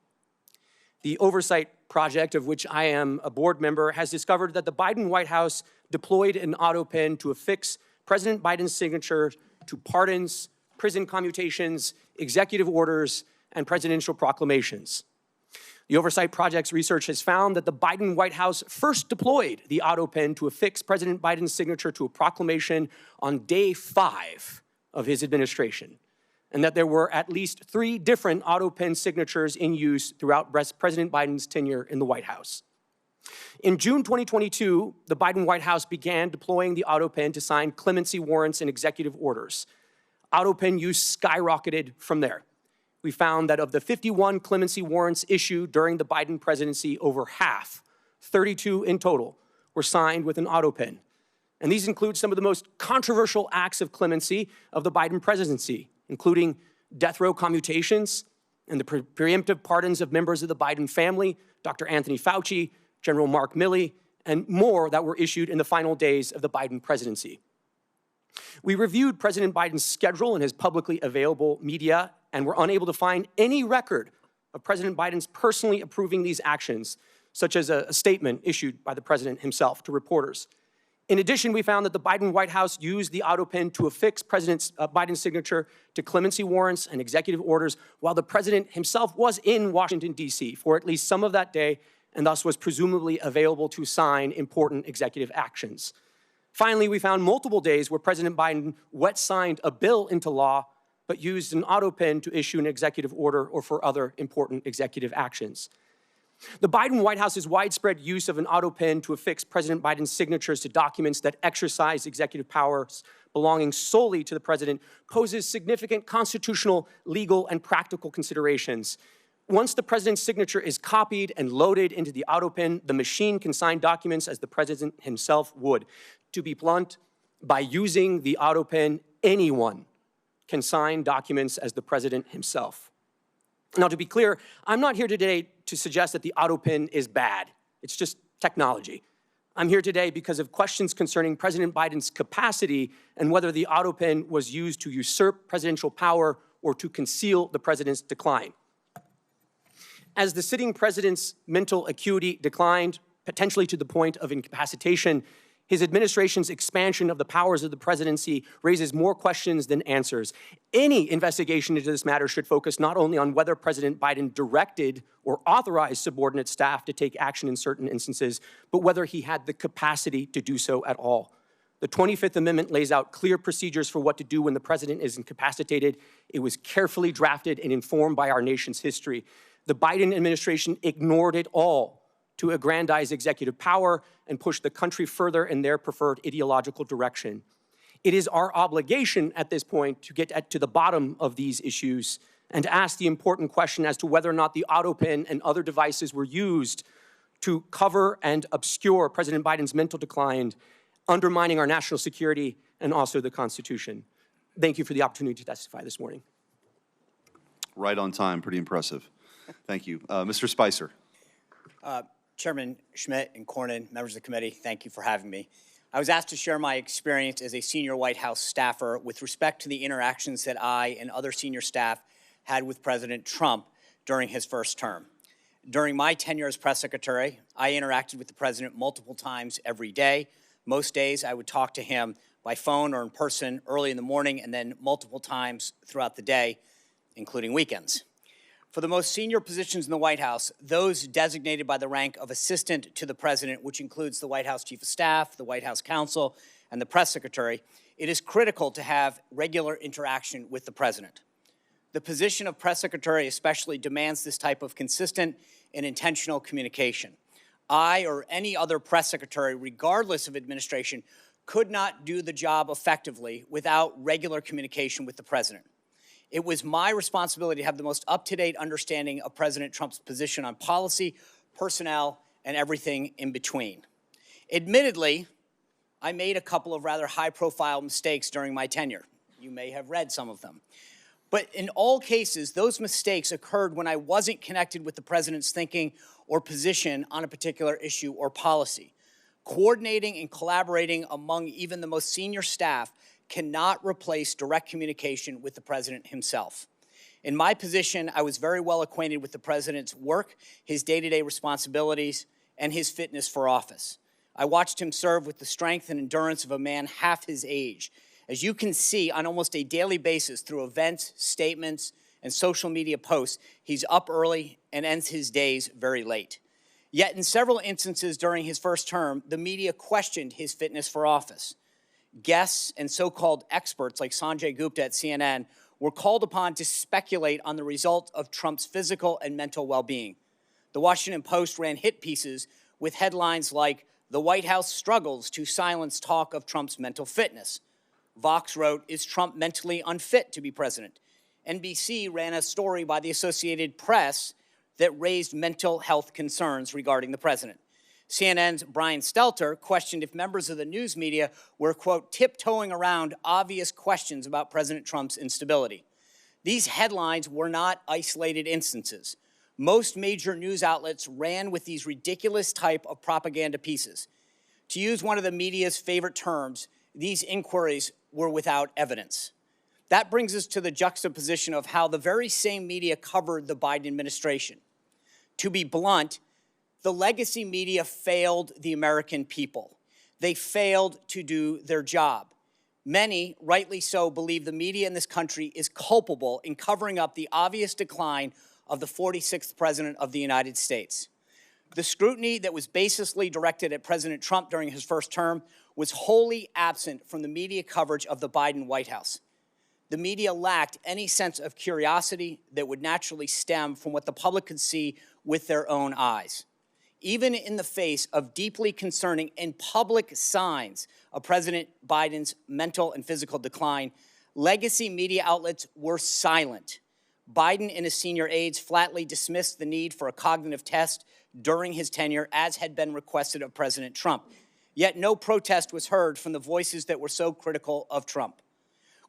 The Oversight Project, of which I am a board member, has discovered that the Biden White House deployed an Autopen to affix President Biden's signature to pardons, prison commutations, executive orders, and presidential proclamations. The Oversight Project's research has found that the Biden White House first deployed the Autopen to affix President Biden's signature to a proclamation on day 5 of his administration, and that there were at least 3 different Autopen signatures in use throughout President Biden's tenure in the White House. In June 2022, the Biden White House began deploying the Autopen to sign clemency warrants and executive orders. Autopen use skyrocketed from there. We found that of the 51 clemency warrants issued during the Biden presidency, over half, 32 in total, were signed with an Autopen. And these include some of the most controversial acts of clemency of the Biden presidency, including death row commutations and the preemptive pardons of members of the Biden family, Dr. Anthony Fauci, General Mark Milley, and more that were issued in the final days of the Biden presidency. We reviewed President Biden's schedule in his publicly available media and were unable to find any record of President Biden's personally approving these actions, such as a statement issued by the president himself to reporters. In addition, we found that the Biden White House used the Autopen to affix President Biden's signature to clemency warrants and executive orders while the president himself was in Washington, D.C. for at least some of that day, and thus was presumably available to sign important executive actions. Finally, we found multiple days where President Biden wet-signed a bill into law, but used an Autopen to issue an executive order or for other important executive actions. The Biden White House's widespread use of an Autopen to affix President Biden's signatures to documents that exercise executive powers belonging solely to the president poses significant constitutional, legal, and practical considerations. Once the president's signature is copied and loaded into the Autopen, the machine can sign documents as the president himself would. To be blunt, by using the Autopen, anyone can sign documents as the president himself. Now, to be clear, I'm not here today to suggest that the Autopen is bad. It's just technology. I'm here today because of questions concerning President Biden's capacity and whether the Autopen was used to usurp presidential power or to conceal the president's decline. As the sitting president's mental acuity declined, potentially to the point of incapacitation, his administration's expansion of the powers of the presidency raises more questions than answers. Any investigation into this matter should focus not only on whether President Biden directed or authorized subordinate staff to take action in certain instances, but whether he had the capacity to do so at all. The 25th Amendment lays out clear procedures for what to do when the president is incapacitated. It was carefully drafted and informed by our nation's history. The Biden administration ignored it all to aggrandize executive power and push the country further in their preferred ideological direction. It is our obligation at this point to get to the bottom of these issues and to ask the important question as to whether or not the Autopen and other devices were used to cover and obscure President Biden's mental decline, undermining our national security and also the Constitution. Thank you for the opportunity to testify this morning. Right on time, pretty impressive. Thank you. Mr. Spicer. Chairman Schmidt and Cornyn, members of the committee, thank you for having me. I was asked to share my experience as a senior White House staffer with respect to the interactions that I and other senior staff had with President Trump during his first term. During my tenure as press secretary, I interacted with the president multiple times every day. Most days I would talk to him by phone or in person early in the morning and then multiple times throughout the day, including weekends. For the most senior positions in the White House, those designated by the rank of assistant to the president, which includes the White House chief of staff, the White House counsel, and the press secretary, it is critical to have regular interaction with the president. The position of press secretary especially demands this type of consistent and intentional communication. I or any other press secretary, regardless of administration, could not do the job effectively without regular communication with the president. It was my responsibility to have the most up-to-date understanding of President Trump's position on policy, personnel, and everything in between. Admittedly, I made a couple of rather high-profile mistakes during my tenure. You may have read some of them. But in all cases, those mistakes occurred when I wasn't connected with the president's thinking or position on a particular issue or policy. Coordinating and collaborating among even the most senior staff cannot replace direct communication with the president himself. In my position, I was very well acquainted with the president's work, his day-to-day responsibilities, and his fitness for office. I watched him serve with the strength and endurance of a man half his age. As you can see on almost a daily basis through events, statements, and social media posts, he's up early and ends his days very late. Yet in several instances during his first term, the media questioned his fitness for office. Guests and so-called experts like Sanjay Gupta at CNN were called upon to speculate on the result of Trump's physical and mental well-being. The Washington Post ran hit pieces with headlines like, "The White House struggles to silence talk of Trump's mental fitness." Vox wrote, "Is Trump mentally unfit to be president?" NBC ran a story by the Associated Press that raised mental health concerns regarding the president. CNN's Brian Stelter questioned if members of the news media were, quote, tiptoeing around obvious questions about President Trump's instability. These headlines were not isolated instances. Most major news outlets ran with these ridiculous type of propaganda pieces. To use one of the media's favorite terms, these inquiries were without evidence. That brings us to the juxtaposition of how the very same media covered the Biden administration. To be blunt, the legacy media failed the American people. They failed to do their job. Many, rightly so, believe the media in this country is culpable in covering up the obvious decline of the 46th president of the United States. The scrutiny that was baselessly directed at President Trump during his first term was wholly absent from the media coverage of the Biden White House. The media lacked any sense of curiosity that would naturally stem from what the public could see with their own eyes. Even in the face of deeply concerning and public signs of President Biden's mental and physical decline, legacy media outlets were silent. Biden and his senior aides flatly dismissed the need for a cognitive test during his tenure, as had been requested of President Trump. Yet no protest was heard from the voices that were so critical of Trump.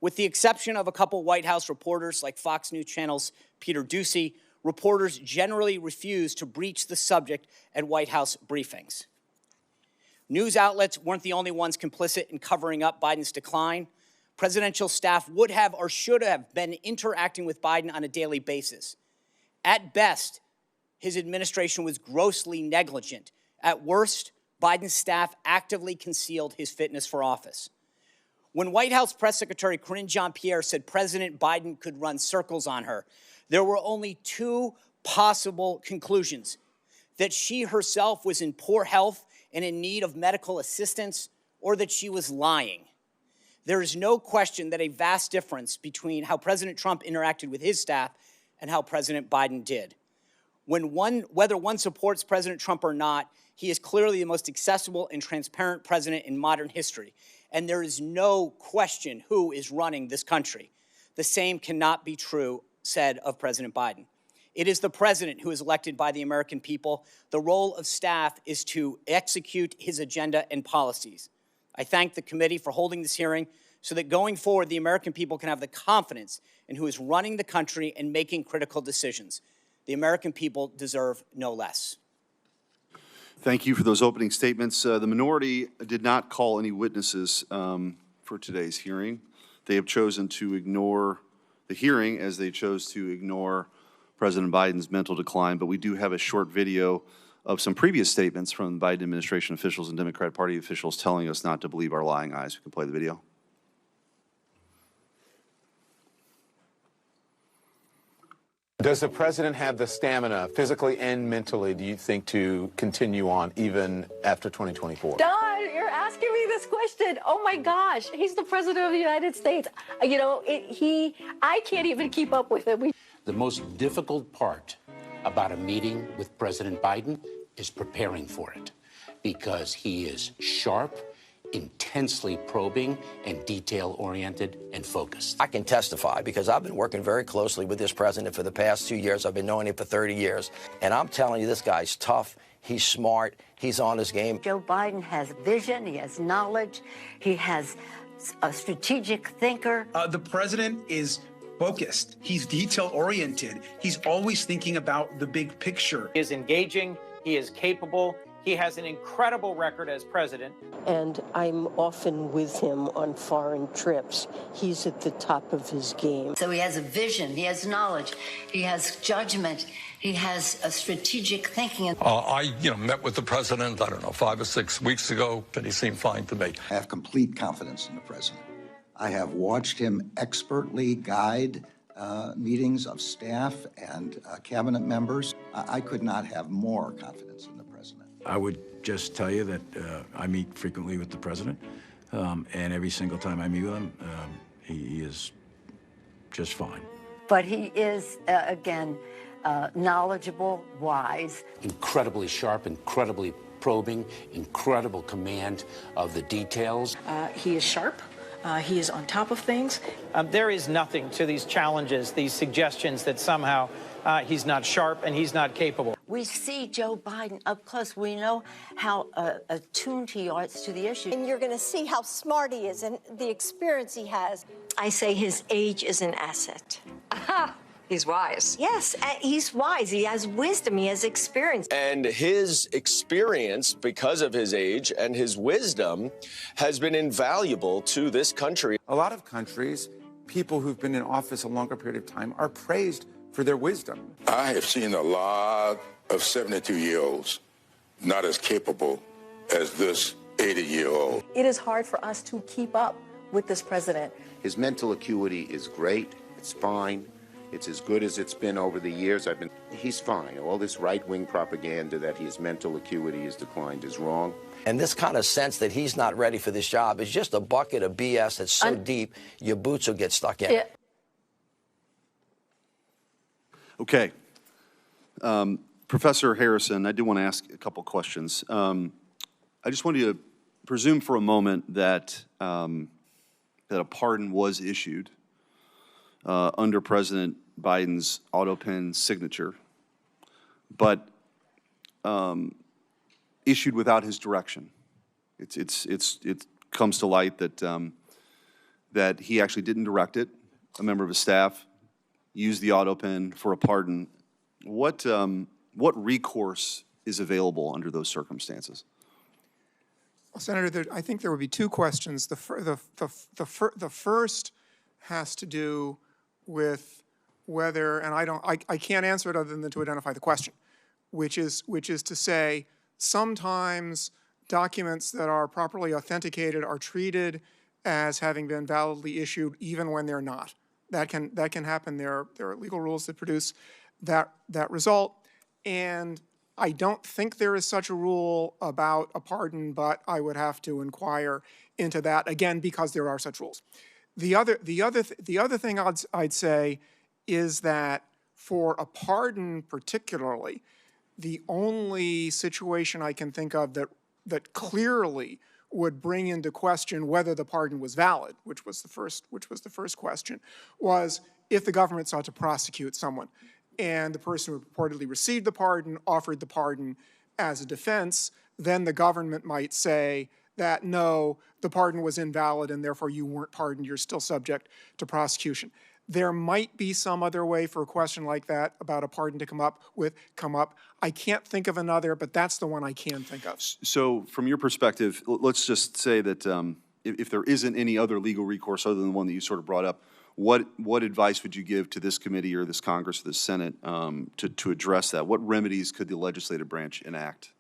With the exception of a couple White House reporters like Fox News Channel's Peter Doocy, reporters generally refused to breach the subject at White House briefings. News outlets weren't the only ones complicit in covering up Biden's decline. Presidential staff would have or should have been interacting with Biden on a daily basis. At best, his administration was grossly negligent. At worst, Biden's staff actively concealed his fitness for office. When White House Press Secretary Karine Jean-Pierre said President Biden could run circles on her, there were only two possible conclusions: that she herself was in poor health and in need of medical assistance, or that she was lying. There is no question that a vast difference between how President Trump interacted with his staff and how President Biden did. Whether one supports President Trump or not, he is clearly the most accessible and transparent president in modern history, and there is no question who is running this country. The same cannot be said of President Biden. It is the president who is elected by the American people. The role of staff is to execute his agenda and policies. I thank the committee for holding this hearing so that going forward, the American people can have the confidence in who is running the country and making critical decisions. The American people deserve no less. Thank you for those opening statements. The minority did not call any witnesses for today's hearing. They have chosen to ignore the hearing as they chose to ignore President Biden's mental decline, but we do have a short video of some previous statements from the Biden administration officials and Democratic Party officials telling us not to believe our lying eyes. We can play the video. Does the president have the stamina, physically and mentally, do you think, to continue on even after 2024? Don, you're asking me this question. Oh my gosh, he's the president of the United States. You know, I can't even keep up with him. The most difficult part about a meeting with President Biden is preparing for it, because he is sharp, intensely probing, and detail-oriented and focused. I can testify because I've been working very closely with this president for the past 2 years. I've been knowing him for 30 years. And I'm telling you, this guy's tough. He's smart. He's on his game. Joe Biden has vision. He has knowledge. He has a strategic thinker. The president is focused. He's detail-oriented. He's always thinking about the big picture. He is engaging. He is capable. He has an incredible record as president. And I'm often with him on foreign trips. He's at the top of his game. So he has a vision, he has knowledge, he has judgment, he has a strategic thinking. I met with the president, I don't know, 5 or 6 weeks ago, and he seemed fine to me. I have complete confidence in the president. I have watched him expertly guide meetings of staff and cabinet members. I could not have more confidence in the president. I would just tell you that I meet frequently with the president, and every single time I meet with him, he is just fine. But he is, again, knowledgeable, wise. Incredibly sharp, incredibly probing, incredible command of the details. He is sharp. He is on top of things. There is nothing to these challenges, these suggestions that somehow he's not sharp and he's not capable. We see Joe Biden up close. We know how attuned he is to the issue. And you're going to see how smart he is and the experience he has. I say his age is an asset. Aha! He's wise. Yes, he's wise. He has wisdom. He has experience. And his experience, because of his age and his wisdom, has been invaluable to this country. A lot of countries, people who've been in office a longer period of time are praised for their wisdom. I have seen a lot of 72-year-olds not as capable as this 80-year-old. It is hard for us to keep up with this president. His mental acuity is great. It's fine. It's as good as it's been over the years. He's fine. All this right-wing propaganda that his mental acuity has declined is wrong. And this kind of sense that he's not ready for this job is just a bucket of BS that's so deep, your boots will get stuck in. Okay. Professor Harrison, I do want to ask a couple questions. I just want you to presume for a moment that, that a pardon was issued under President Biden's Autopen signature, but issued without his direction. It comes to light that that he actually didn't direct it. A member of his staff used the Autopen for a pardon. What recourse is available under those circumstances? Well, Senator, I think there would be two questions. The first has to do with whether, and I can't answer it other than to identify the question, which is to say sometimes documents that are properly authenticated are treated as having been validly issued even when they're not. That can happen. There are legal rules that produce that result, and I don't think there is such a rule about a pardon, but I would have to inquire into that again because there are such rules. The other thing I'd say is that for a pardon particularly, the only situation I can think of that clearly would bring into question whether the pardon was valid, which was the first question, was if the government sought to prosecute someone and the person who purportedly received the pardon offered the pardon as a defense, then the government might say that no, the pardon was invalid and therefore you weren't pardoned, you're still subject to prosecution. There might be some other way for a question like that about a pardon to come up. I can't think of another, but that's the one I can think of. So from your perspective, let's just say that if there isn't any other legal recourse other than the one that you sort of brought up, what advice would you give to this committee or this Congress or this Senate to address that? What remedies could the legislative branch enact?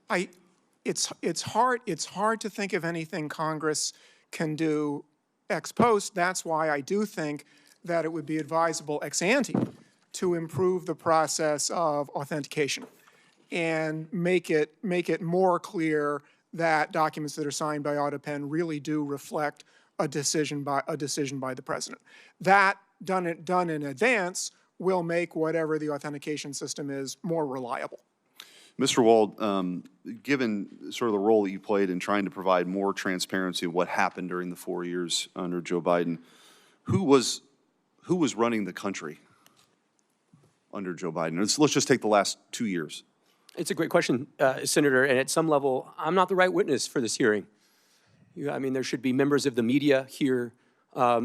It's hard to think of anything Congress can do ex post. That's why I do think that it would be advisable ex ante to improve the process of authentication and make it more clear that documents that are signed by Autopen really do reflect a decision by the president. That done in advance will make whatever the authentication system is more reliable. Mr. Wald, given sort of the role that you played in trying to provide more transparency of what happened during the 4 years under Joe Biden, who was running the country under Joe Biden? Let's just take the last 2 years. It's a great question, Senator, and at some level, I'm not the right witness for this hearing. I mean, there should be members of the media here,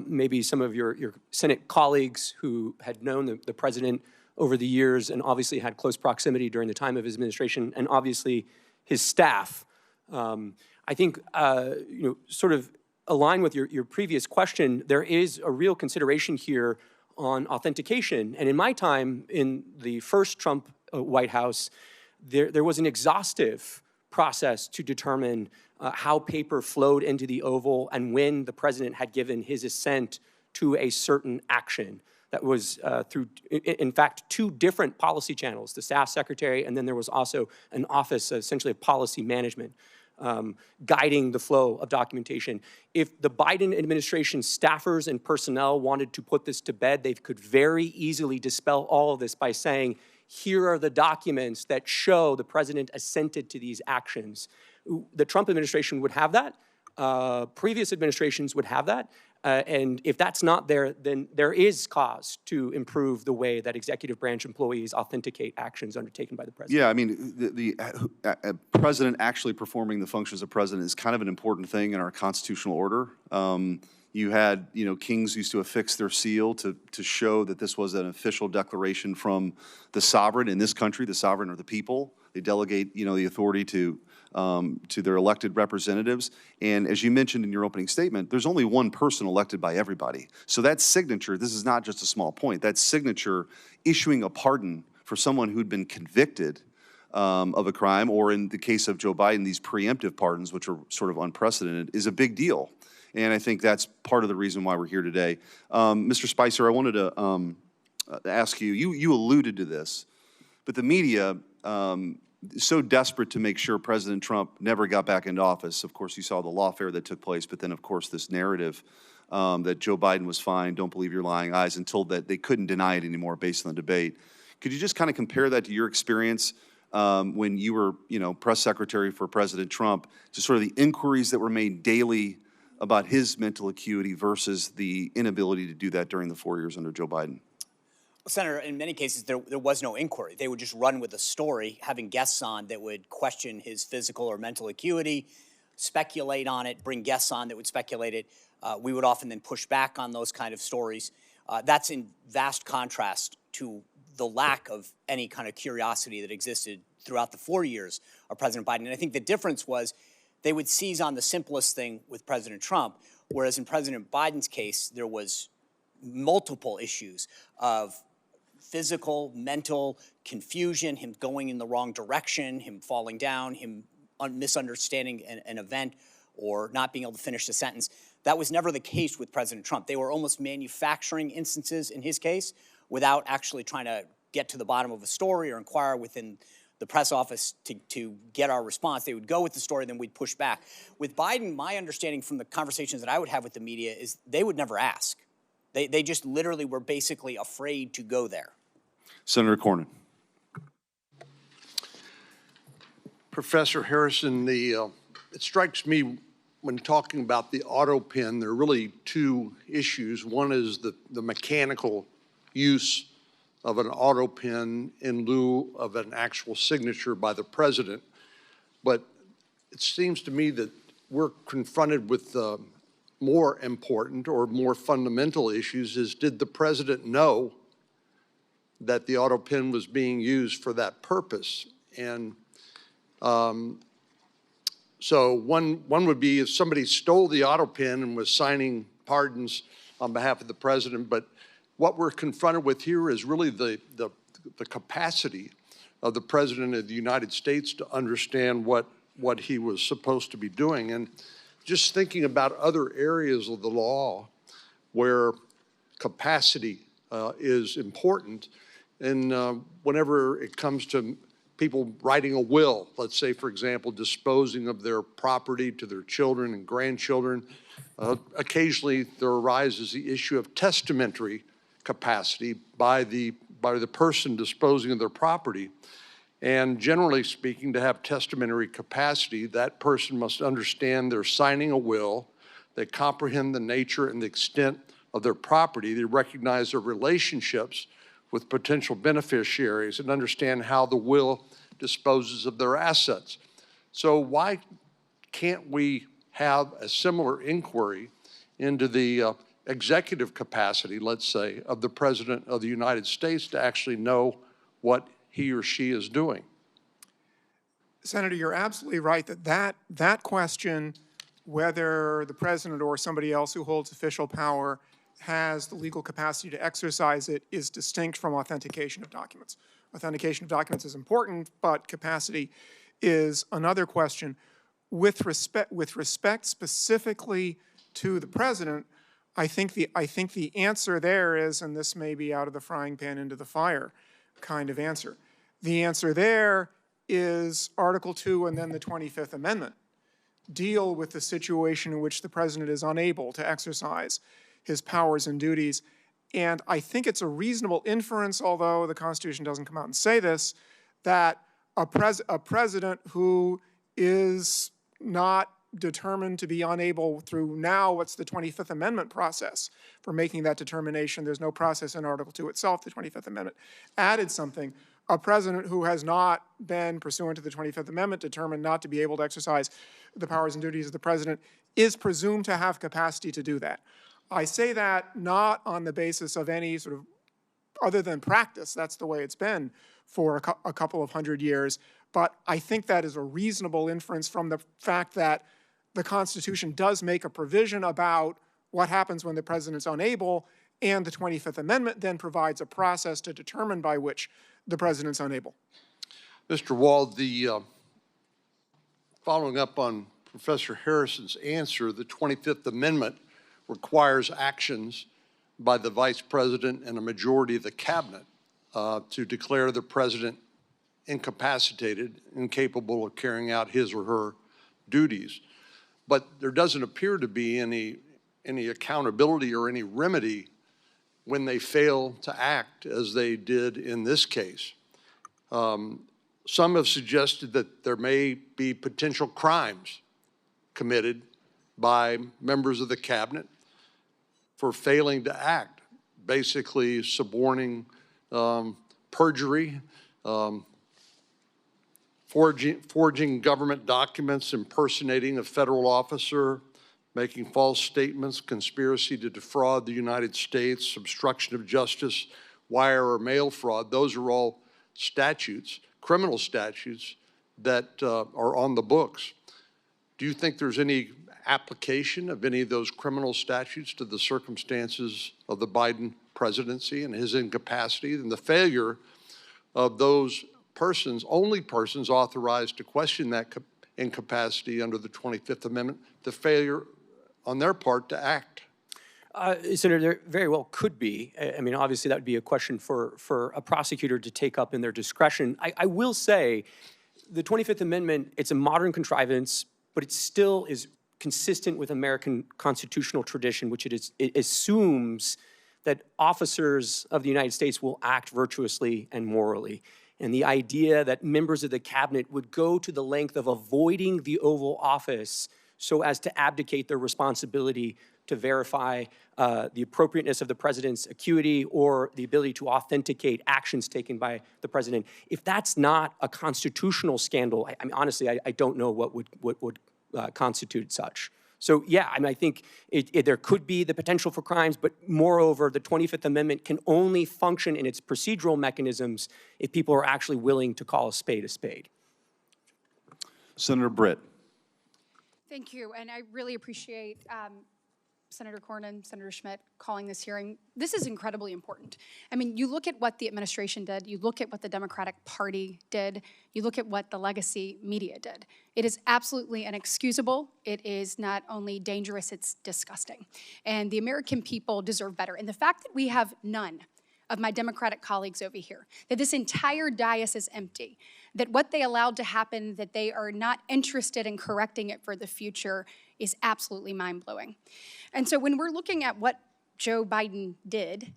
maybe some of your Senate colleagues who had known the president over the years and obviously had close proximity during the time of his administration and obviously his staff. I think, sort of align with your previous question, there is a real consideration here on authentication. And in my time in the first Trump White House, there was an exhaustive process to determine how paper flowed into the Oval and when the president had given his assent to a certain action. That was through, in fact, 2 different policy channels, the staff secretary, and then there was also an office, essentially of policy management, guiding the flow of documentation. If the Biden administration staffers and personnel wanted to put this to bed, they could very easily dispel all of this by saying, here are the documents that show the president assented to these actions. The Trump administration would have that. Previous administrations would have that. And if that's not there, then there is cause to improve the way that executive branch employees authenticate actions undertaken by the president. Yeah, I mean, the president actually performing the functions of president is kind of an important thing in our constitutional order. You had, kings used to affix their seal to show that this was an official declaration from the sovereign in this country. The sovereign are the people. They delegate, the authority to their elected representatives. And as you mentioned in your opening statement, there's only one person elected by everybody. So that signature, this is not just a small point, that signature issuing a pardon for someone who'd been convicted of a crime, or in the case of Joe Biden, these preemptive pardons, which are sort of unprecedented, is a big deal. And I think that's part of the reason why we're here today. Mr. Spicer, I wanted to ask you, you alluded to this, but the media is so desperate to make sure President Trump never got back into office. Of course, you saw the lawfare that took place, but then, of course, this narrative that Joe Biden was fine, don't believe your lying eyes, until that they couldn't deny it anymore based on the debate. Could you just kind of compare that to your experience when you were, press secretary for President Trump, to sort of the inquiries that were made daily about his mental acuity versus the inability to do that during the 4 years under Joe Biden? Senator, in many cases, there was no inquiry. They would just run with a story, having guests on that would question his physical or mental acuity, speculate on it, bring guests on that would speculate it. We would often then push back on those kind of stories. That's in vast contrast to the lack of any kind of curiosity that existed throughout the 4 years of President Biden. And I think the difference was they would seize on the simplest thing with President Trump, whereas in President Biden's case, there was multiple issues of physical, mental confusion, him going in the wrong direction, him falling down, him misunderstanding an event or not being able to finish the sentence. That was never the case with President Trump. They were almost manufacturing instances in his case without actually trying to get to the bottom of a story or inquire within the press office to get our response. They would go with the story, then we'd push back. With Biden, my understanding from the conversations that I would have with the media is they would never ask. They just literally were basically afraid to go there. Senator Cornyn. Professor Harrison, it strikes me when talking about the Autopen, there are really 2 issues. One is the mechanical use of an Autopen in lieu of an actual signature by the president. But it seems to me that we're confronted with more important or more fundamental issues is, did the president know that the Autopen was being used for that purpose? And so one would be if somebody stole the Autopen and was signing pardons on behalf of the president, but what we're confronted with here is really the capacity of the President of the United States to understand what he was supposed to be doing. And just thinking about other areas of the law where capacity is important, and whenever it comes to people writing a will, let's say, for example, disposing of their property to their children and grandchildren, occasionally there arises the issue of testamentary capacity by the person disposing of their property. And generally speaking, to have testamentary capacity, that person must understand they're signing a will, they comprehend the nature and the extent of their property, they recognize their relationships with potential beneficiaries, and understand how the will disposes of their assets. So why can't we have a similar inquiry into the executive capacity, let's say, of the President of the United States to actually know what he or she is doing? Senator, you're absolutely right that question, whether the president or somebody else who holds official power has the legal capacity to exercise it, is distinct from authentication of documents. Authentication of documents is important, but capacity is another question. With respect specifically to the president, I think the answer there is, and this may be out of the frying pan into the fire kind of answer. The answer there is Article 2 and then the 25th Amendment deal with the situation in which the president is unable to exercise his powers and duties. And I think it's a reasonable inference, although the Constitution doesn't come out and say this, that a president who is not determined to be unable through now what's the 25th Amendment process for making that determination. There's no process in Article 2 itself. The 25th Amendment added something. A president who has not been, pursuant to the 25th Amendment, determined not to be able to exercise the powers and duties of the president is presumed to have capacity to do that. I say that not on the basis of any sort of, other than practice, that's the way it's been for a couple of hundred years, but I think that is a reasonable inference from the fact that the Constitution does make a provision about what happens when the president's unable, and the 25th Amendment then provides a process to determine by which the president's unable. Mr. Wald, following up on Professor Harrison's answer, the 25th Amendment requires actions by the Vice President and a majority of the Cabinet to declare the President incapacitated, incapable of carrying out his or her duties. But there doesn't appear to be any accountability or any remedy when they fail to act as they did in this case. Some have suggested that there may be potential crimes committed by members of the Cabinet for failing to act, basically suborning perjury, forging government documents, impersonating a federal officer, making false statements, conspiracy to defraud the United States, obstruction of justice, wire or mail fraud. Those are all statutes, criminal statutes that are on the books. Do you think there's any application of any of those criminal statutes to the circumstances of the Biden presidency and his incapacity and the failure of those persons, only persons authorized to question that incapacity under the 25th Amendment, the failure on their part to act? Senator, there very well could be. I mean, obviously that would be a question for a prosecutor to take up in their discretion. I will say the 25th Amendment, it's a modern contrivance, but it still is consistent with American constitutional tradition, which it assumes that officers of the United States will act virtuously and morally. And the idea that members of the Cabinet would go to the length of avoiding the Oval Office so as to abdicate their responsibility to verify the appropriateness of the president's acuity or the ability to authenticate actions taken by the president. If that's not a constitutional scandal, I mean, honestly, I don't know what would constitute such. So yeah, I mean, I think there could be the potential for crimes, but moreover, the 25th Amendment can only function in its procedural mechanisms if people are actually willing to call a spade a spade. Senator Britt. Thank you, and I really appreciate Senator Cornyn, Senator Schmidt calling this hearing. This is incredibly important. I mean, you look at what the administration did, you look at what the Democratic Party did, you look at what the legacy media did. It is absolutely inexcusable. It is not only dangerous, it's disgusting. And the American people deserve better. And the fact that we have none of my Democratic colleagues over here, that this entire dais is empty, that what they allowed to happen, that they are not interested in correcting it for the future is absolutely mind-blowing. And so when we're looking at what Joe Biden did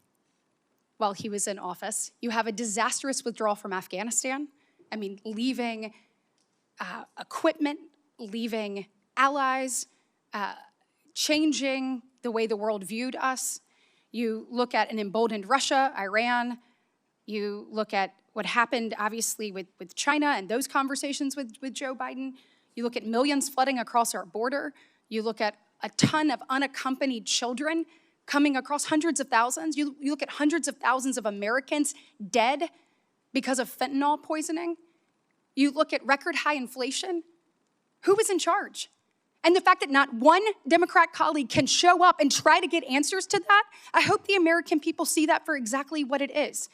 while he was in office, you have a disastrous withdrawal from Afghanistan. I mean, leaving equipment, leaving allies, changing the way the world viewed us. You look at an emboldened Russia, Iran. You look at what happened, obviously, with China and those conversations with Joe Biden. You look at millions flooding across our border. You look at a ton of unaccompanied children coming across, hundreds of thousands. You look at hundreds of thousands of Americans dead because of fentanyl poisoning. You look at record high inflation. Who was in charge? And the fact that not one Democrat colleague can show up and try to get answers to that, I hope the American people see that for exactly what it is.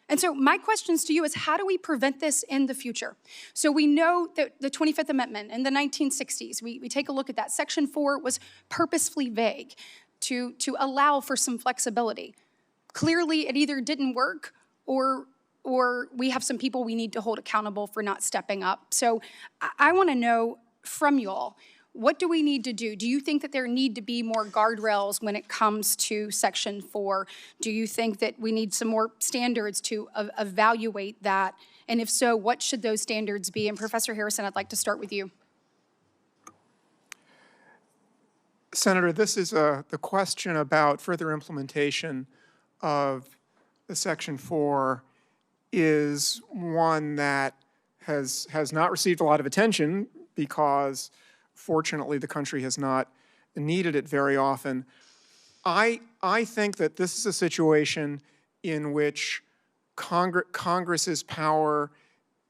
And so my questions to you is, how do we prevent this in the future? So we know that the 25th Amendment in the 1960s, we take a look at that. Section 4 was purposefully vague to allow for some flexibility. Clearly, it either didn't work or we have some people we need to hold accountable for not stepping up. So I want to know from you all, what do we need to do? Do you think that there need to be more guardrails when it comes to Section 4? Do you think that we need some more standards to evaluate that? And if so, what should those standards be? And Professor Harrison, I'd like to start with you. Senator, this is the question about further implementation of the Section 4 is one that has not received a lot of attention because fortunately, the country has not needed it very often. I think that this is a situation in which Congress's power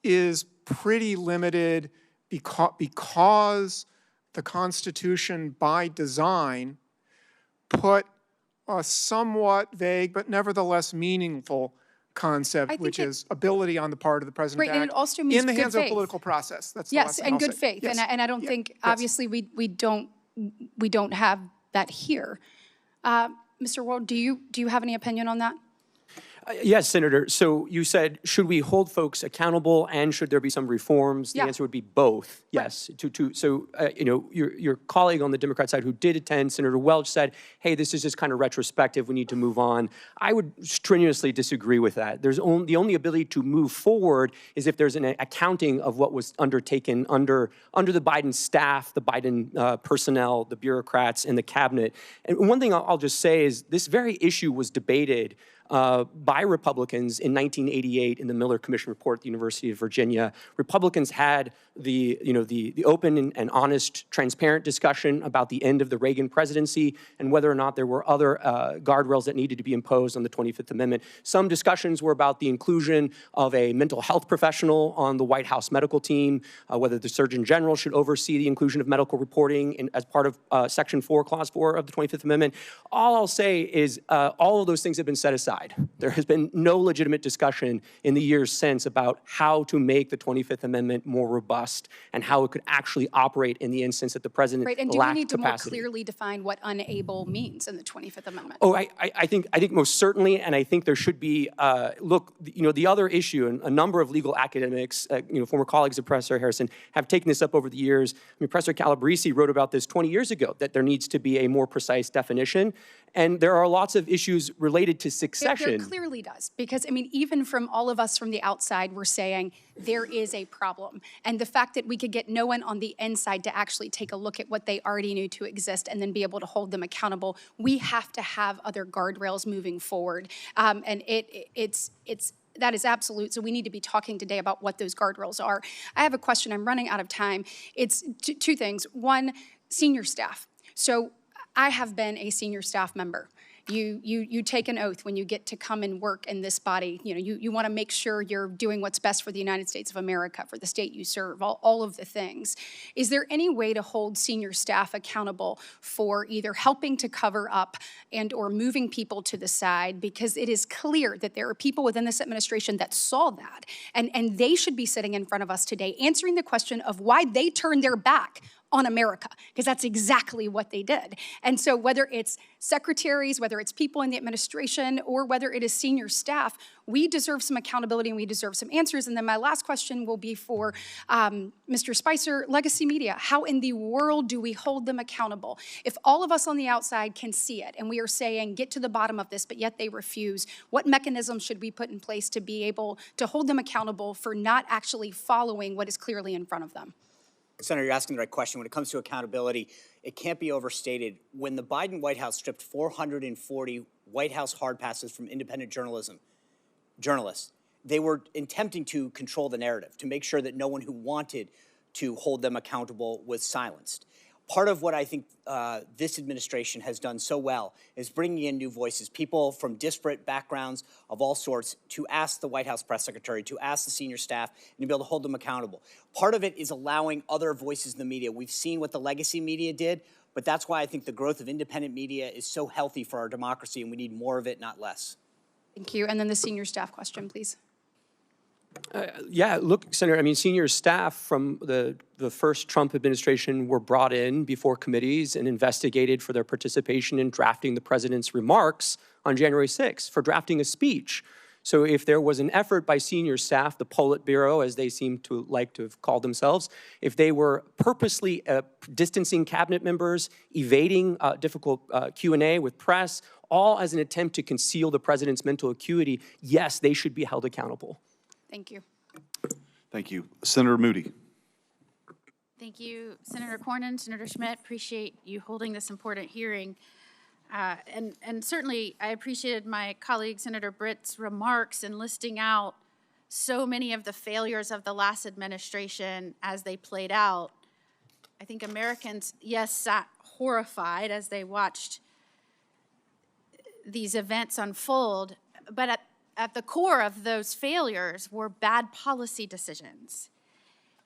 is pretty limited because the Constitution, by design, put a somewhat vague but nevertheless meaningful concept, which is ability on the part of the president to act and it also means in the hands good of faith. a political process. That's the Yes, last thing and I'll good say. faith. Yes. And I don't think, obviously, we don't have that here. Mr. Ward, do you have any opinion on that? Yes, Senator. So you said, should we hold folks accountable and should there be some reforms? The answer would be both, yes. Right. So, your colleague on the Democrat side who did attend, Senator Welch, said, hey, this is just kind of retrospective. We need to move on. I would strenuously disagree with that. The only ability to move forward is if there's an accounting of what was undertaken under the Biden staff, the Biden personnel, the bureaucrats, and the cabinet. And one thing I'll just say is this very issue was debated by Republicans in 1988 in the Miller Commission report at the University of Virginia. Republicans had the open and honest, transparent discussion about the end of the Reagan presidency and whether or not there were other guardrails that needed to be imposed on the 25th Amendment. Some discussions were about the inclusion of a mental health professional on the White House medical team, whether the Surgeon General should oversee the inclusion of medical reporting as part of Section 4, Clause 4 of the 25th Amendment. All I'll say is all of those things have been set aside. There has been no legitimate discussion in the years since about how to make the 25th Amendment more robust and how it could actually operate in the instance that the president lacked capacity. Right, and do we need to more clearly define what unable means in the 25th Amendment? Oh, I think most certainly, and I think there should be, the other issue, and a number of legal academics, former colleagues of Professor Harrison, have taken this up over the years. I mean, Professor Calabresi wrote about this 20 years ago, that there needs to be a more precise definition. And there are lots of issues related to succession. There clearly does, because, I mean, even from all of us from the outside, we're saying there is a problem. And the fact that we could get no one on the inside to actually take a look at what they already knew to exist and then be able to hold them accountable, we have to have other guardrails moving forward. And that is absolute. So we need to be talking today about what those guardrails are. I have a question. I'm running out of time. It's two things. One, senior staff. So I have been a senior staff member. You take an oath when you get to come and work in this body. You want to make sure you're doing what's best for the United States of America, for the state you serve, all of the things. Is there any way to hold senior staff accountable for either helping to cover up and or moving people to the side? Because it is clear that there are people within this administration that saw that, and they should be sitting in front of us today answering the question of why they turned their back on America, because that's exactly what they did. And so whether it's secretaries, whether it's people in the administration, or whether it is senior staff, we deserve some accountability and we deserve some answers. And then my last question will be for Mr. Spicer, legacy media. How in the world do we hold them accountable? If all of us on the outside can see it and we are saying, get to the bottom of this, but yet they refuse, what mechanisms should we put in place to be able to hold them accountable for not actually following what is clearly in front of them? Senator, you're asking the right question. When it comes to accountability, it can't be overstated. When the Biden White House stripped 440 White House hard passes from independent journalists, they were attempting to control the narrative, to make sure that no one who wanted to hold them accountable was silenced. part of what I think this administration has done so well is bringing in new voices, people from disparate backgrounds of all sorts, to ask the White House press secretary, to ask the senior staff, and to be able to hold them accountable. Part of it is allowing other voices in the media. We've seen what the legacy media did, but that's why I think the growth of independent media is so healthy for our democracy, and we need more of it, not less. Thank you. And then the senior staff question, please. Yeah, look, Senator, I mean, senior staff from the first Trump administration were brought in before committees and investigated for their participation in drafting the president's remarks on January 6th, for drafting a speech. So if there was an effort by senior staff, the Politburo, as they seem to like to have called themselves, if they were purposely distancing cabinet members, evading difficult Q&A with press, all as an attempt to conceal the president's mental acuity, yes, they should be held accountable. Thank you. Thank you. Senator Moody. Thank you, Senator Cornyn, Senator Schmidt. Appreciate you holding this important hearing. And certainly I appreciated my colleague, Senator Britt's remarks in listing out so many of the failures of the last administration as they played out. I think Americans, yes, sat horrified as they watched these events unfold, but at the core of those failures were bad policy decisions.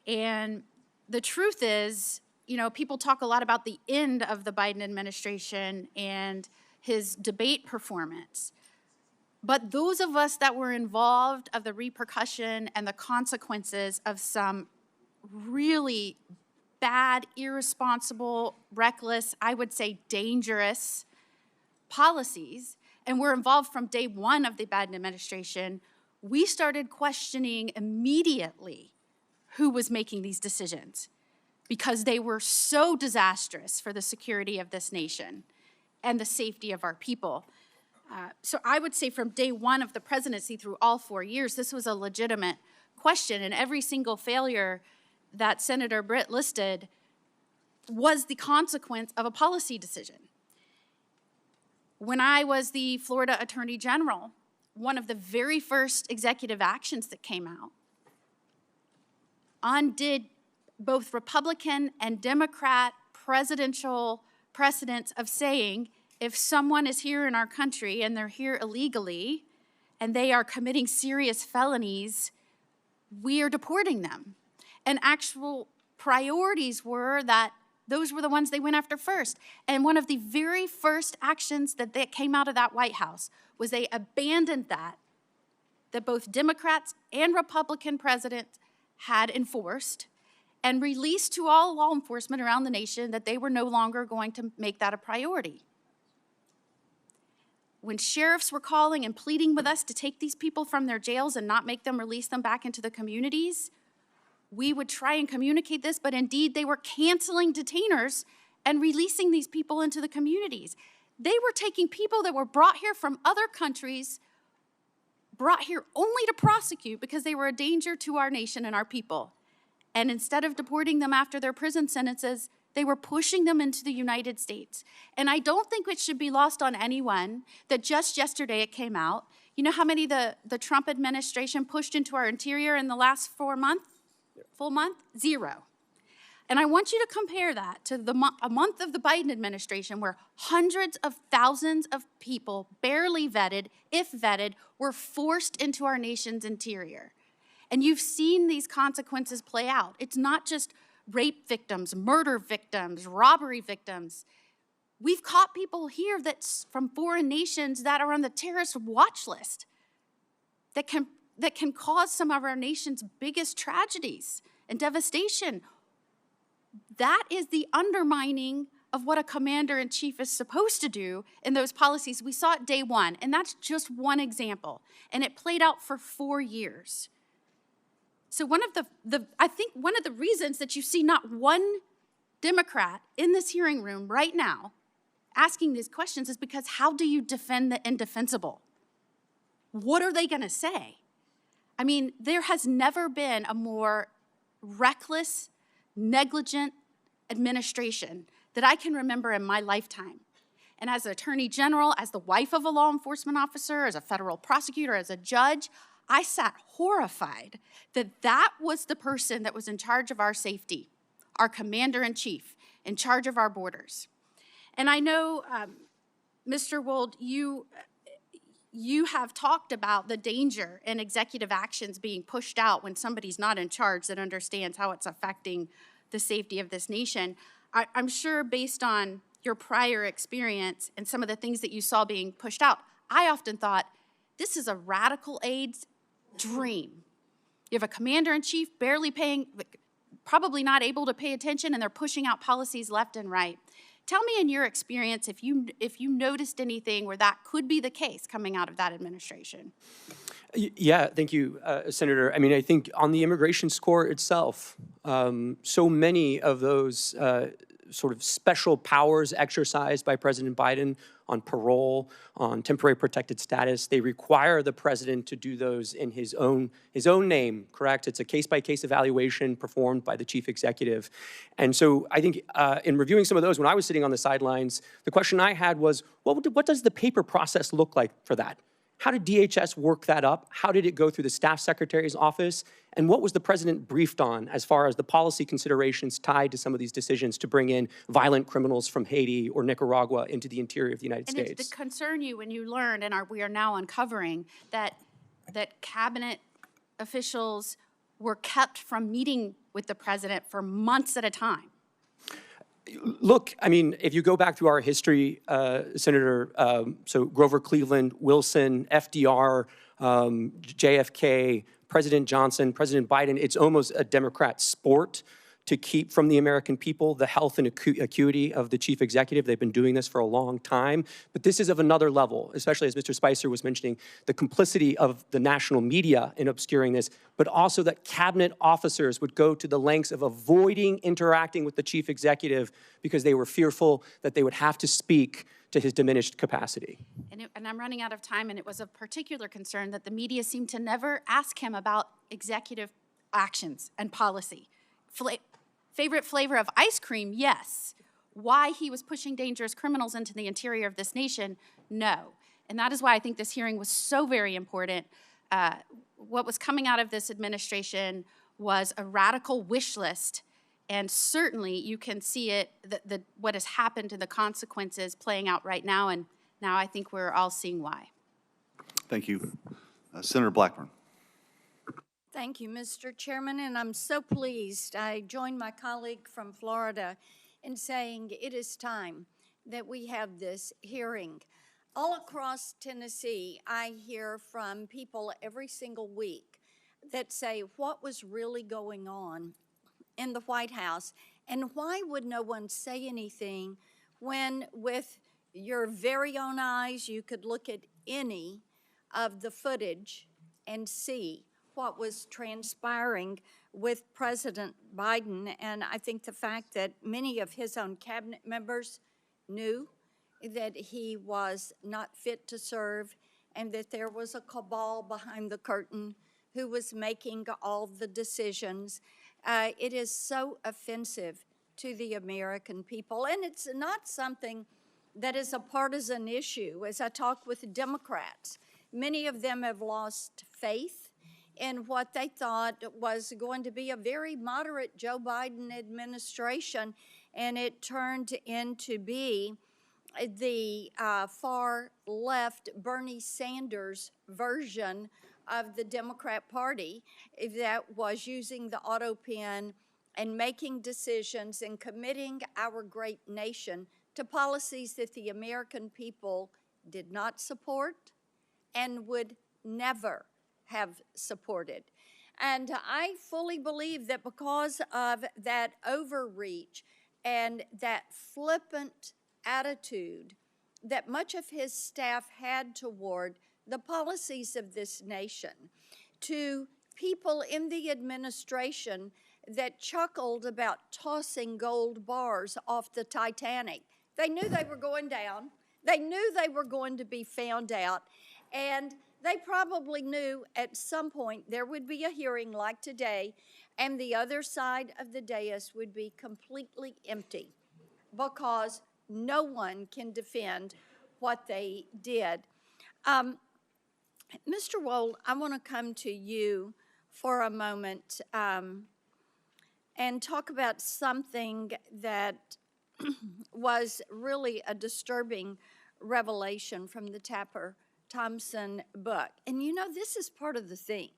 And the truth is, you know, people talk a lot about the end of the Biden administration and his debate performance. But those of us that were involved of the repercussion and the consequences of some really bad, irresponsible, reckless, I would say dangerous policies, and we're involved from day one of the Biden administration, we started questioning immediately who was making these decisions because they were so disastrous for the security of this nation and the safety of our people. So I would say from day one of the presidency through all 4 years, this was a legitimate question, and every single failure that Senator Britt listed was the consequence of a policy decision. When I was the Florida Attorney General, one of the very first executive actions that came out undid both Republican and Democrat presidential precedents of saying, if someone is here in our country and they're here illegally and they are committing serious felonies, we are deporting them. And actual priorities were that those were the ones they went after first. And one of the very first actions that came out of that White House was they abandoned that both Democrats and Republican presidents had enforced and released to all law enforcement around the nation that they were no longer going to make that a priority. When sheriffs were calling and pleading with us to take these people from their jails and not make them release them back into the communities, we would try and communicate this, but indeed they were canceling detainers and releasing these people into the communities. They were taking people that were brought here from other countries, brought here only to prosecute because they were a danger to our nation and our people. And instead of deporting them after their prison sentences, they were pushing them into the United States. And I don't think it should be lost on anyone that just yesterday it came out. You know how many the Trump administration pushed into our interior in the last 4 months? Full month? 0. And I want you to compare that to a month of the Biden administration where hundreds of thousands of people, barely vetted, if vetted, were forced into our nation's interior. And you've seen these consequences play out. It's not just rape victims, murder victims, robbery victims. We've caught people here that's from foreign nations that are on the terrorist watch list that can cause some of our nation's biggest tragedies and devastation. That is the undermining of what a commander-in-chief is supposed to do in those policies. We saw it day one, and that's just one example. And it played out for 4 years. So I think one of the reasons that you see not one Democrat in this hearing room right now asking these questions is because how do you defend the indefensible? What are they going to say? I mean, there has never been a more reckless, negligent administration that I can remember in my lifetime. And as an attorney general, as the wife of a law enforcement officer, as a federal prosecutor, as a judge, I sat horrified that that was the person that was in charge of our safety our commander-in-chief in charge of our borders. And I know, Mr. Wold, you have talked about the danger in executive actions being pushed out when somebody's not in charge that understands how it's affecting the safety of this nation. I'm sure based on your prior experience and some of the things that you saw being pushed out, I often thought, this is a radical aide's dream. You have a commander-in-chief barely paying, probably not able to pay attention, and they're pushing out policies left and right. Tell me in your experience if you noticed anything where that could be the case coming out of that administration. Yeah, thank you, Senator. I mean, I think on the immigration score itself, so many of those sort of special powers exercised by President Biden on parole, on temporary protected status, they require the president to do those in his own name, correct? It's a case-by-case evaluation performed by the chief executive. And so I think in reviewing some of those, when I was sitting on the sidelines, the question I had was, what does the paper process look like for that? How did DHS work that up? How did it go through the staff secretary's office? And what was the president briefed on as far as the policy considerations tied to some of these decisions to bring in violent criminals from Haiti or Nicaragua into the interior of the United States? And did it concern you when you learned, and we are now uncovering, that cabinet officials were kept from meeting with the president for months at a time? Look, I mean, if you go back through our history, Senator, so Grover Cleveland, Wilson, FDR, JFK, President Johnson, President Biden, it's almost a Democrat sport to keep from the American people the health and acuity of the chief executive. They've been doing this for a long time, but this is of another level, especially as Mr. Spicer was mentioning, the complicity of the national media in obscuring this, but also that cabinet officers would go to the lengths of avoiding interacting with the chief executive because they were fearful that they would have to speak to his diminished capacity. And I'm running out of time, and it was of particular concern that the media seemed to never ask him about executive actions and policy. Favorite flavor of ice cream, yes. Why he was pushing dangerous criminals into the interior of this nation, no. And that is why I think this hearing was so very important. What was coming out of this administration was a radical wish list, and certainly you can see it, what has happened and the consequences playing out right now, and now I think we're all seeing why. Thank you. Senator Blackburn. Thank you, Mr. Chairman, and I'm so pleased. I joined my colleague from Florida in saying it is time that we have this hearing. All across Tennessee, I hear from people every single week that say what was really going on in the White House, and why would no one say anything when with your very own eyes you could look at any of the footage and see what was transpiring with President Biden. And I think the fact that many of his own cabinet members knew that he was not fit to serve and that there was a cabal behind the curtain who was making all the decisions. It is so offensive to the American people. And it's not something that is a partisan issue. As I talk with Democrats, many of them have lost faith in what they thought was going to be a very moderate Joe Biden administration, and it turned into be the far left Bernie Sanders version of the Democrat Party that was using the Autopen and making decisions and committing our great nation to policies that the American people did not support and would never have supported. And I fully believe that because of that overreach and that flippant attitude that much of his staff had toward the policies of this nation, to people in the administration that chuckled about tossing gold bars off the Titanic. They knew they were going down. They knew they were going to be found out. And they probably knew at some point there would be a hearing like today, and the other side of the dais would be completely empty because no one can defend what they did. Mr. Wold, I want to come to you for a moment. and talk about something that was really a disturbing revelation from the Tapper Thompson book. And you know, this is part of the thing.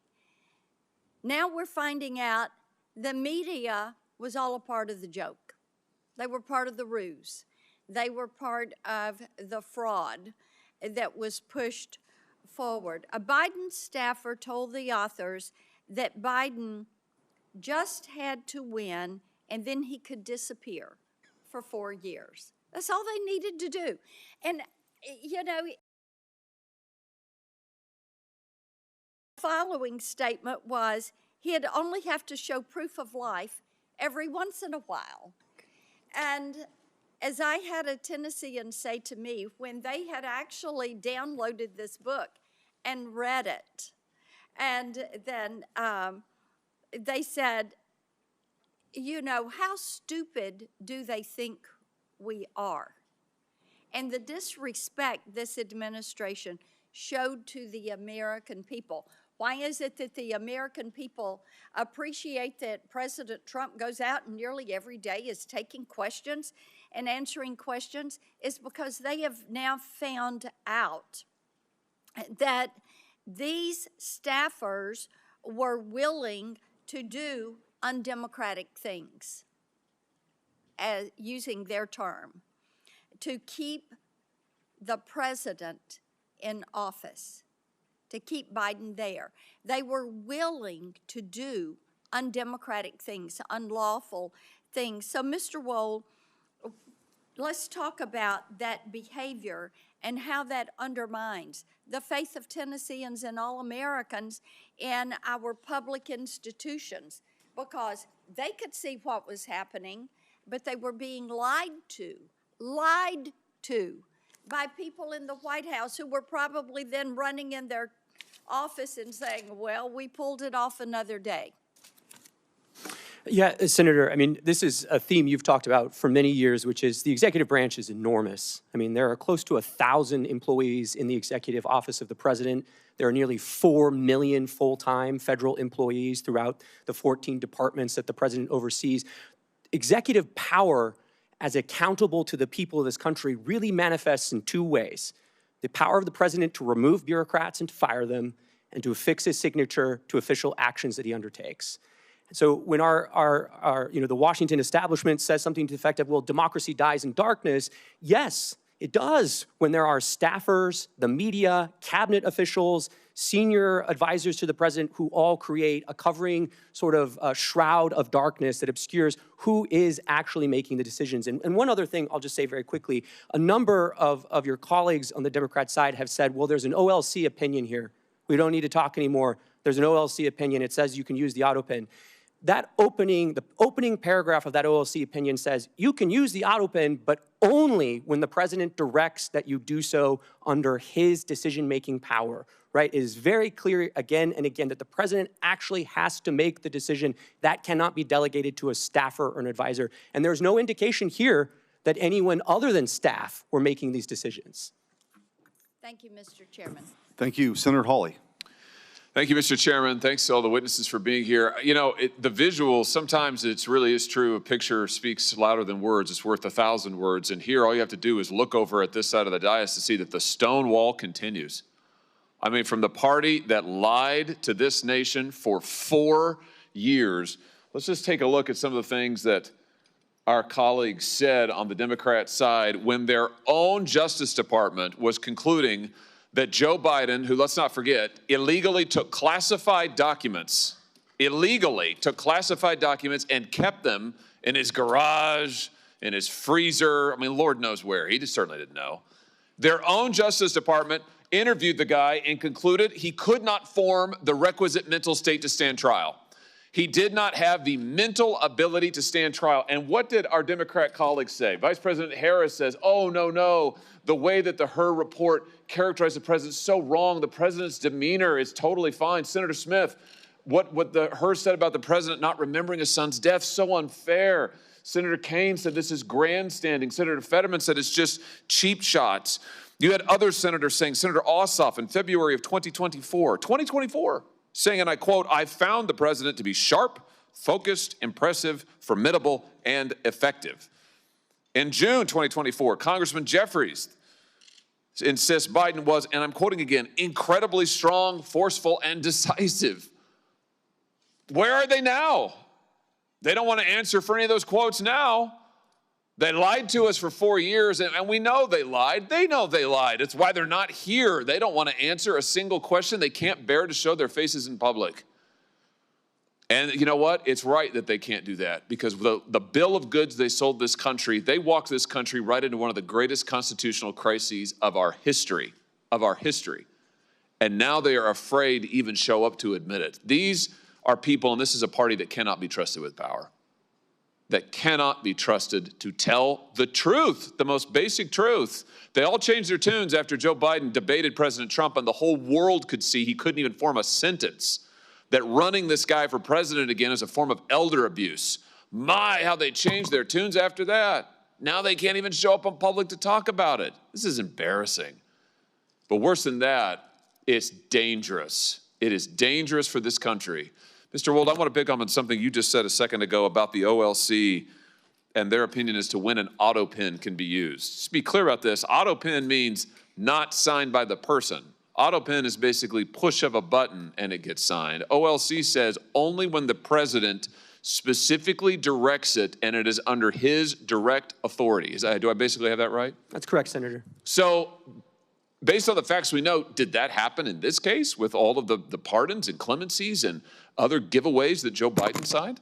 Now we're finding out the media was all a part of the joke. They were part of the ruse. They were part of the fraud that was pushed forward. A Biden staffer told the authors that Biden just had to win and then he could disappear for 4 years. That's all they needed to do. And, you know, the following statement was he'd only have to show proof of life every once in a while. And as I had a Tennessean say to me, when they had actually downloaded this book and read it, and then they said, you know, how stupid do they think we are? And the disrespect this administration showed to the American people. Why is it that the American people appreciate that President Trump goes out and nearly every day is taking questions and answering questions? Is because they have now found out that these staffers were willing to do undemocratic things, as using their term, to keep the president in office, to keep Biden there. They were willing to do undemocratic things, unlawful things. So, Mr. Wohl, let's talk about that behavior and how that undermines the faith of Tennesseans and all Americans in our public institutions, because they could see what was happening, but they were being lied to by people in the White House who were probably then running in their office and saying, well, we pulled it off another day. Yeah, Senator, I mean, this is a theme you've talked about for many years, which is the executive branch is enormous. I mean, there are close to 1,000 employees in the executive office of the president. There are nearly 4 million full-time federal employees throughout the 14 departments that the president oversees. Executive power as accountable to the people of this country really manifests in two ways. The power of the president to remove bureaucrats and to fire them, and to affix his signature to official actions that he undertakes. So when the Washington establishment says something to the effect of, well, democracy dies in darkness, yes, it does when there are staffers, the media, cabinet officials, senior advisors to the president who all create a covering sort of shroud of darkness that obscures who is actually making the decisions. And one other thing I'll just say very quickly, a number of your colleagues on the Democrat side have said, well, there's an OLC opinion here. We don't need to talk anymore. There's an OLC opinion. It says you can use the Autopen. The opening paragraph of that OLC opinion says you can use the Autopen, but only when the president directs that you do so under his decision-making power, right? It is very clear again and again that the president actually has to make the decision. That cannot be delegated to a staffer or an advisor. And there's no indication here that anyone other than staff were making these decisions. Thank you, Mr. Chairman. Thank you. Senator Hawley. Thank you, Mr. Chairman. Thanks to all the witnesses for being here. You know, the visual, sometimes it really is true. A picture speaks louder than words. It's worth 1,000 words. And here, all you have to do is look over at this side of the dais to see that the stone wall continues. I mean, from the party that lied to this nation for 4 years, let's just take a look at some of the things that our colleagues said on the Democrat side when their own Justice Department was concluding that Joe Biden, who, let's not forget, illegally took classified documents and kept them in his garage, in his freezer. I mean, Lord knows where. He just certainly didn't know. Their own Justice Department interviewed the guy and concluded he could not form the requisite mental state to stand trial. He did not have the mental ability to stand trial. And what did our Democrat colleagues say? Vice President Harris says, oh, no, the way that the Hur report characterized the president is so wrong. The president's demeanor is totally fine. Senator Smith, what the Hur said about the president not remembering his son's death, so unfair. Senator Kaine said this is grandstanding. Senator Fetterman said it's just cheap shots. You had other senators saying, Senator Ossoff in February of 2024, saying, and I quote, I found the president to be sharp, focused, impressive, formidable, and effective. In June 2024, Congressman Jeffries insists Biden was, and I'm quoting again, incredibly strong, forceful, and decisive. Where are they now? They don't want to answer for any of those quotes now. They lied to us for 4 years, and we know they lied. They know they lied. It's why they're not here. They don't want to answer a single question. They can't bear to show their faces in public. And you know what? It's right that they can't do that, because the bill of goods they sold this country, they walked this country right into one of the greatest constitutional crises of our history, And now they are afraid to even show up to admit it. These are people, and this is a party that cannot be trusted with power, that cannot be trusted to tell the truth, the most basic truth. They all changed their tunes after Joe Biden debated President Trump, and the whole world could see he couldn't even form a sentence, that running this guy for president again is a form of elder abuse. My, how they changed their tunes after that. Now they can't even show up in public to talk about it. This is embarrassing. But worse than that, it's dangerous. It is dangerous for this country. Mr. Wold, I want to pick up on something you just said a second ago about the OLC and their opinion as to when an Autopen can be used. Just be clear about this. Autopen means not signed by the person. Autopen is basically push of a button and it gets signed. OLC says only when the president specifically directs it and it is under his direct authority. Do I basically have that right? That's correct, Senator. So based on the facts we know, did that happen in this case with all of the pardons and clemencies and other giveaways that Joe Biden signed?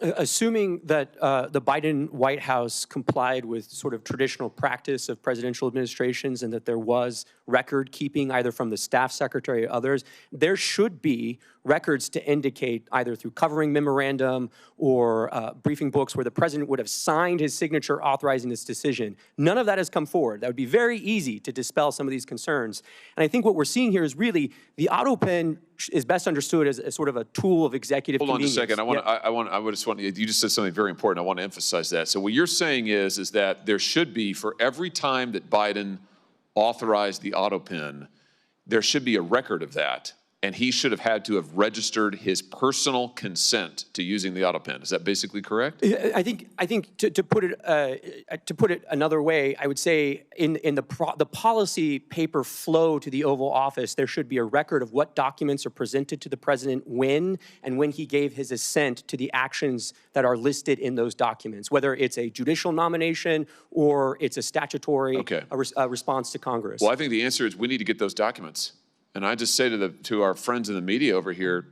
Assuming that the Biden White House complied with sort of traditional practice of presidential administrations and that there was record keeping either from the staff secretary or others, there should be records to indicate either through covering memorandum or briefing books where the president would have signed his signature authorizing this decision. None of that has come forward. That would be very easy to dispel some of these concerns. And I think what we're seeing here is really the Autopen is best understood as a sort of a tool of executive convenience. Hold on just a second. You just said something very important. I want to emphasize that. So what you're saying is that there should be, for every time that Biden authorized the Autopen, there should be a record of that. And he should have had to have registered his personal consent to using the Autopen. Is that basically correct? I think to put it another way, I would say in the policy paper flow to the Oval Office, there should be a record of what documents are presented to the president when and when he gave his assent to the actions that are listed in those documents, whether it's a judicial nomination or it's a statutory response to Congress. Well, I think the answer is we need to get those documents. And I just say to our friends in the media over here,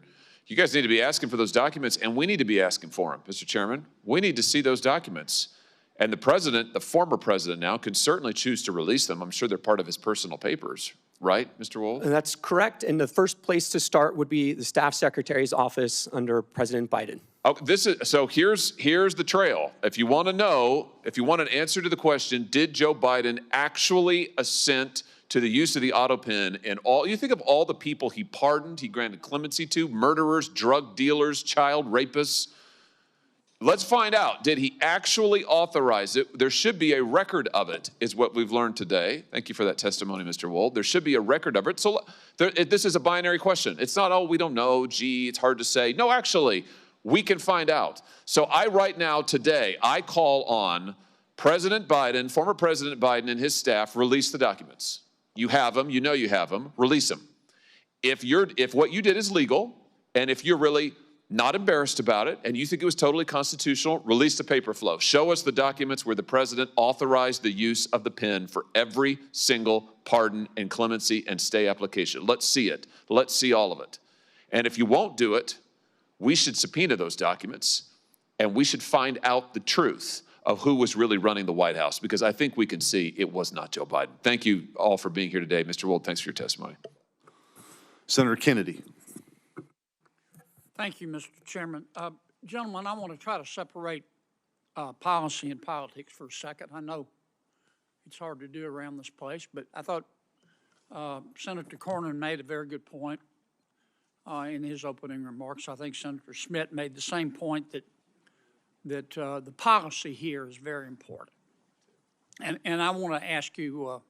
you guys need to be asking for those documents, and we need to be asking for them, Mr. Chairman. We need to see those documents. And the president, the former president now, can certainly choose to release them. I'm sure they're part of his personal papers, right, Mr. Wold? And that's correct. And the first place to start would be the staff secretary's office under President Biden. Oh, so here's the trail. If you want to know, if you want an answer to the question, did Joe Biden actually assent to the use of the Autopen and you think of all the people he pardoned, he granted clemency to, murderers, drug dealers, child rapists. Let's find out, did he actually authorize it? There should be a record of it, is what we've learned today. Thank you for that testimony, Mr. Wold. There should be a record of it. So this is a binary question. It's not, oh, we don't know, gee, it's hard to say. No, actually, we can find out. So right now, today, I call on President Biden, former President Biden and his staff, release the documents. You have them, you know you have them, release them. If what you did is legal, and if you're really not embarrassed about it, and you think it was totally constitutional, release the paper flow. Show us the documents where the president authorized the use of the pen for every single pardon and clemency and stay application. Let's see it. Let's see all of it. And if you won't do it, we should subpoena those documents, and we should find out the truth of who was really running the White House, because I think we can see it was not Joe Biden. Thank you all for being here today. Mr. Wold, thanks for your testimony. Senator Kennedy. Thank you, Mr. Chairman. Gentlemen, I want to try to separate policy and politics for a second. I know it's hard to do around this place, but I thought Senator Cornyn made a very good point in his opening remarks. I think Senator Schmidt made the same point that the policy here is very important. And I want to ask you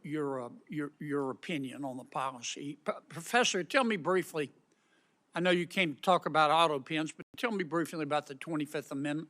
your opinion on the policy. Professor, tell me briefly, I know you came to talk about Autopens, but tell me briefly about the 25th Amendment.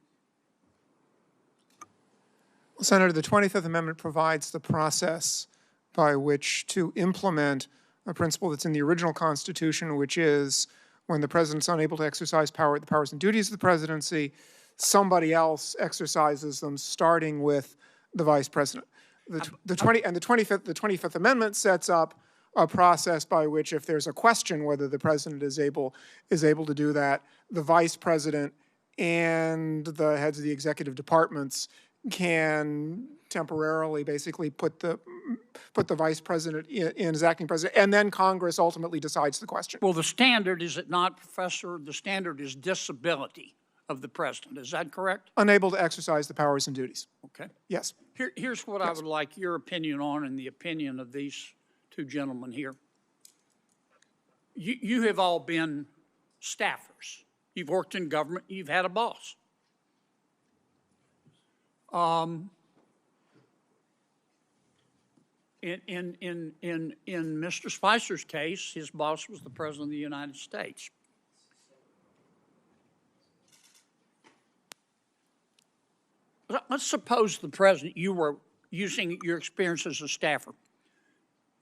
Well, Senator, the 25th Amendment provides the process by which to implement a principle that's in the original Constitution, which is when the president's unable to exercise the powers and duties of the presidency, somebody else exercises them, starting with the vice president. The 25th Amendment sets up a process by which, if there's a question whether the president is able to do that, the vice president and the heads of the executive departments can temporarily basically put the vice president in as acting president, and then Congress ultimately decides the question. Well, the standard, is it not, Professor? The standard is disability of the president. Is that correct? Unable to exercise the powers and duties. Okay. Yes. Here's what I would like your opinion on, and the opinion of these two gentlemen here. You have all been staffers. You've worked in government. You've had a boss. In Mr. Spicer's case, his boss was the President of the United States. Let's suppose the President, you were using your experience as a staffer.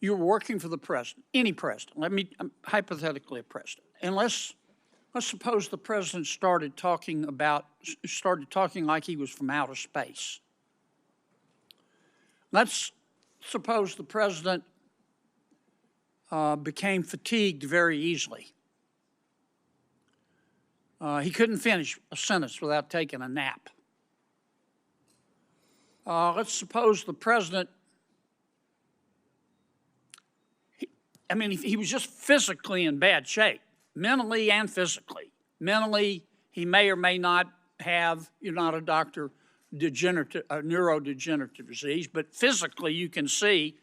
You were working for the President, any President. Hypothetically a President. And let's suppose the President started talking like he was from outer space. Let's suppose the President became fatigued very easily. He couldn't finish a sentence without taking a nap. Let's suppose the President, he was just physically in bad shape, mentally and physically. Mentally, he may or may not have, you're not a doctor, neurodegenerative disease, but physically you can see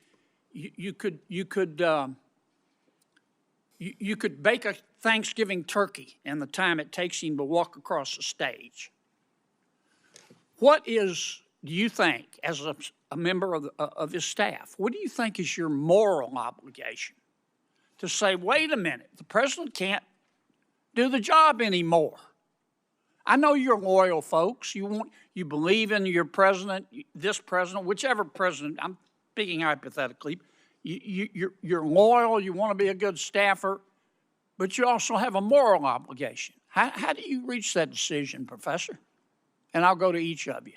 you could bake a Thanksgiving turkey in the time it takes him to walk across the stage. What do you think, as a member of his staff, what do you think is your moral obligation to say, wait a minute, the president can't do the job anymore? I know you're loyal folks. You believe in your president, this president, whichever president. I'm speaking hypothetically. You're loyal. You want to be a good staffer, but you also have a moral obligation. How do you reach that decision, Professor? And I'll go to each of you.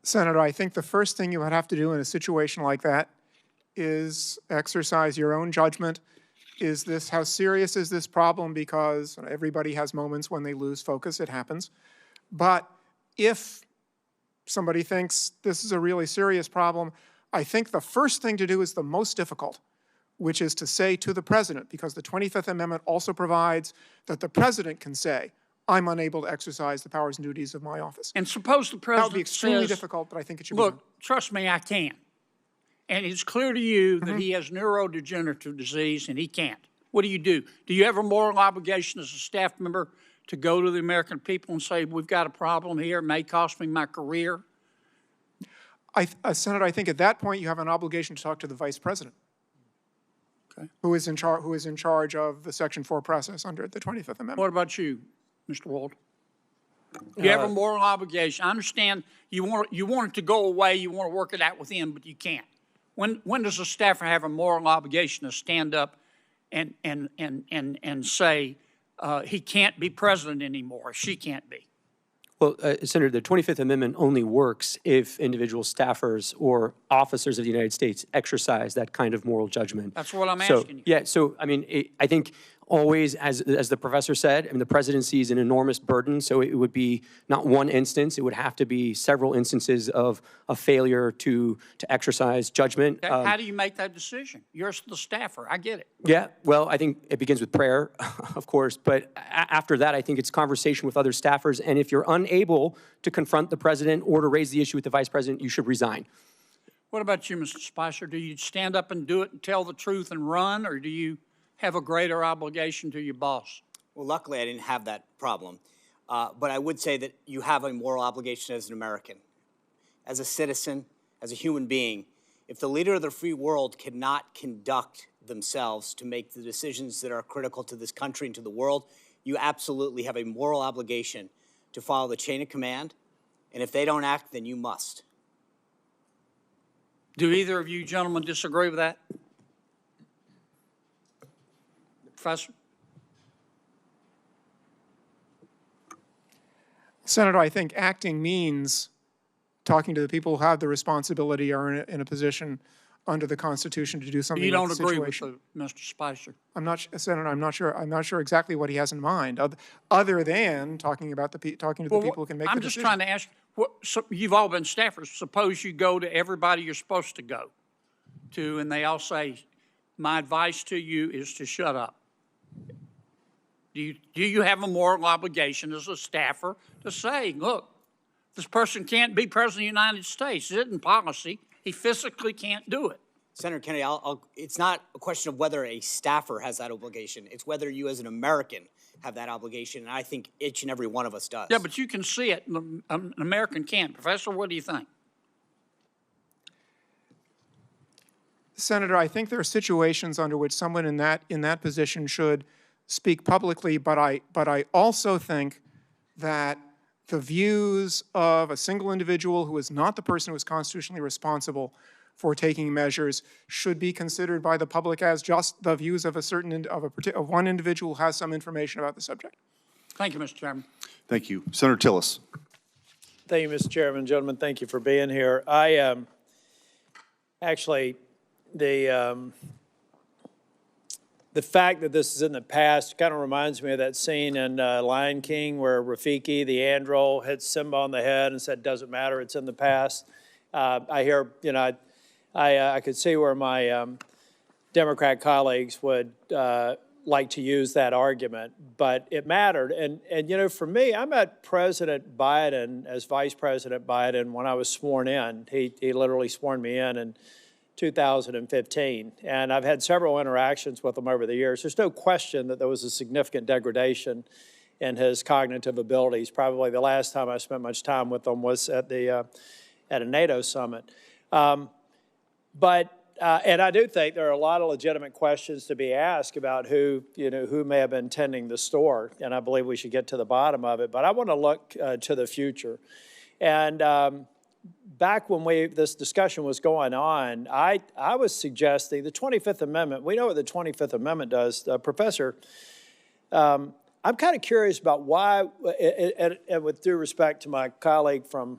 Senator, I think the first thing you would have to do in a situation like that is exercise your own judgment. How serious is this problem? Because everybody has moments when they lose focus, it happens. But if somebody thinks this is a really serious problem, I think the first thing to do is the most difficult, which is to say to the president, because the 25th Amendment also provides that the president can say, I'm unable to exercise the powers and duties of my office. And suppose the president That would be extremely says, difficult, but I think it should be done. Look, trust me, I can. And it's clear to you that he has neurodegenerative disease and he can't. What do? Do you have a moral obligation as a staff member to go to the American people and say, we've got a problem here, it may cost me my career? Senator, I think at that point you have an obligation to talk to the vice president, who is in charge of the Section 4 process under the 25th Amendment. What about you, Mr. Wald? Do you have a moral obligation? I understand you want it to go away, you want to work it out with him, but you can't. When does a staffer have a moral obligation to stand up and say he can't be president anymore, she can't be? Well, Senator, the 25th Amendment only works if individual staffers or officers of the United States exercise that kind of moral judgment. That's what I'm asking you. Yeah, so, I think always, as the professor said, the presidency is an enormous burden, so it would be not one instance, it would have to be several instances of a failure to exercise judgment. How do you make that decision? You're the staffer, I get it. Yeah, well, I think it begins with prayer, of course, but after that, I think it's conversation with other staffers, and if you're unable to confront the president or to raise the issue with the vice president, you should resign. What about you, Mr. Spicer? Do you stand up and do it and tell the truth and run, or do you have a greater obligation to your boss? Well, luckily I didn't have that problem. But I would say that you have a moral obligation as an American, as a citizen, as a human being. If the leader of the free world cannot conduct themselves to make the decisions that are critical to this country and to the world, you absolutely have a moral obligation to follow the chain of command. And if they don't act, then you must. Do either of you gentlemen disagree with that? Professor? Senator, I think acting means talking to the people who have the responsibility or in a position under the Constitution to do something. You don't about the agree with situation. Mr. Spicer? Senator, I'm not sure exactly what he has in mind, other than talking to the people who can make the decision. I'm just trying to ask, you've all been staffers. Suppose you go to everybody you're supposed to go to, and they all say, my advice to you is to shut up. Do you have a moral obligation as a staffer to say, look, this person can't be president of the United States. It isn't policy. He physically can't do it. Senator Kennedy, it's not a question of whether a staffer has that obligation. It's whether you as an American have that obligation, and I think each and every one of us does. Yeah, but you can see it. An American can't. Professor, what do you think? Senator, I think there are situations under which someone in that position should speak publicly, but I also think that the views of a single individual who is not the person who is constitutionally responsible for taking measures should be considered by the public as just the views of of one individual who has some information about the subject. Thank you, Mr. Chairman. Thank you. Senator Tillis. Thank you, Mr. Chairman. Gentlemen, thank you for being here. Actually, the fact that this is in the past kind of reminds me of that scene in Lion King where Rafiki, the andro, hits Simba on the head and said, doesn't matter, it's in the past. I hear, I could see where my Democrat colleagues would like to use that argument, but it mattered. And for me, I met President Biden as Vice President Biden when I was sworn in. He literally sworn me in 2015, and I've had several interactions with him over the years. There's no question that there was a significant degradation in his cognitive abilities. Probably the last time I spent much time with him was at a NATO summit. And I do think there are a lot of legitimate questions to be asked about who may have been tending the store, and I believe we should get to the bottom of it. But I want to look to the future. And back when this discussion was going on, I was suggesting the 25th Amendment. We know what the 25th Amendment does. Professor, I'm kind of curious about why, and with due respect to my colleague from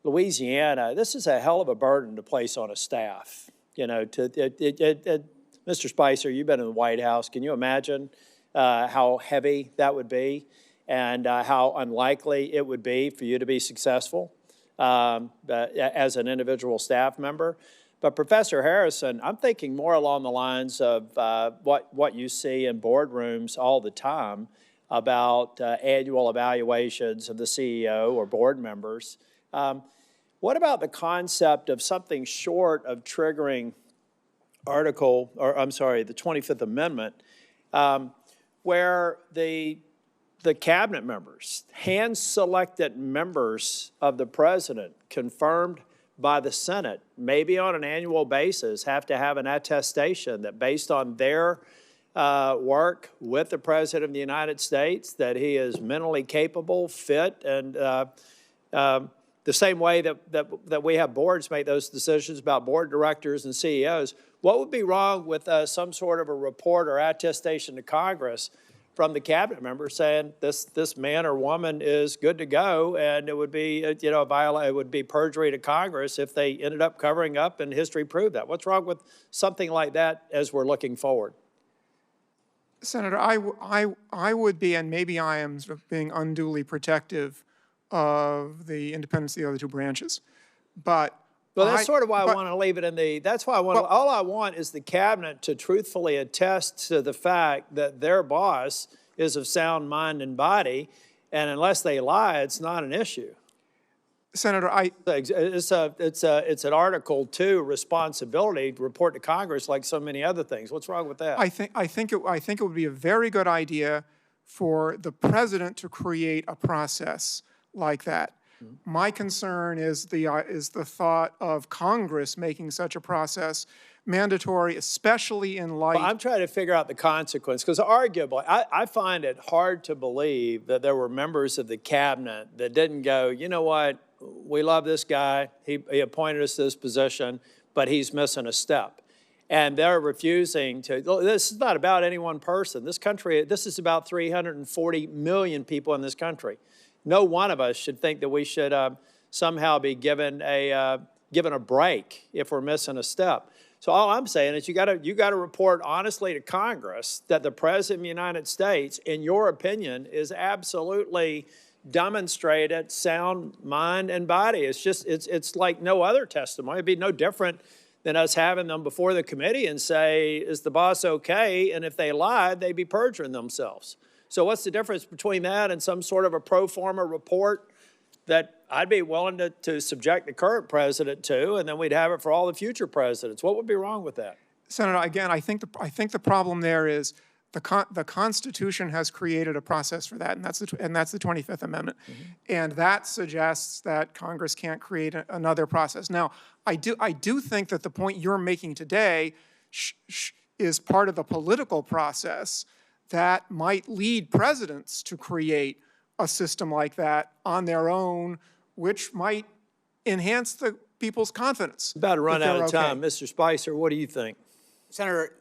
Louisiana, this is a hell of a burden to place on a staff. Mr. Spicer, you've been in the White House. Can you imagine how heavy that would be and how unlikely it would be for you to be successful as an individual staff member? But Professor Harrison, I'm thinking more along the lines of what you see in boardrooms all the time about annual evaluations of the CEO or board members. What about the concept of something short of triggering the 25th Amendment, where the cabinet members, hand-selected members of the president, confirmed by the Senate, maybe on an annual basis, have to have an attestation that based on their work with the President of the United States, that he is mentally capable, fit, and the same way that we have boards make those decisions about board directors and CEOs. What would be wrong with some sort of a report or attestation to Congress from the cabinet member saying this man or woman is good to go, and it would be it would be perjury to Congress if they ended up covering up and history proved that? What's wrong with something like that as we're looking forward? Senator, I would be, and maybe I am sort of being unduly protective of the independence of the other two branches, but well, that's sort of why I want to leave it in the, that's why I want, all I want is the cabinet to truthfully attest to the fact that their boss is of sound mind and body, and unless they lie, it's not an issue. Senator, it's an Article 2 responsibility to report to Congress like so many other things. What's wrong with that? I think it would be a very good idea for the president to create a process like that. My concern is the thought of Congress making such a process mandatory, especially in light. Well, I'm trying to figure out the consequence, because arguably, I find it hard to believe that there were members of the cabinet that didn't go, you know what, we love this guy, he appointed us to this position, but he's missing a step. And they're refusing to. This is not about any one person. This is about 340 million people in this country. No one of us should think that we should somehow be given a break if we're missing a step. So all I'm saying is you got to report honestly to Congress that the President of the United States, in your opinion, is absolutely demonstrated sound mind and body. It's like no other testimony. It'd be no different than us having them before the committee and say, is the boss okay? And if they lied, they'd be perjuring themselves. So what's the difference between that and some sort of a pro forma report that I'd be willing to subject the current president to, and then we'd have it for all the future presidents? What would be wrong with that? Senator, again, I think the problem there is the Constitution has created a process for that, and that's the 25th Amendment, and that suggests that Congress can't create another process. Now, I do think that the point you're making today is part of a political process that might lead presidents to create a system like that on their own, which might enhance the people's confidence. About to run out of time. Mr. Spicer, what do you think? Senator,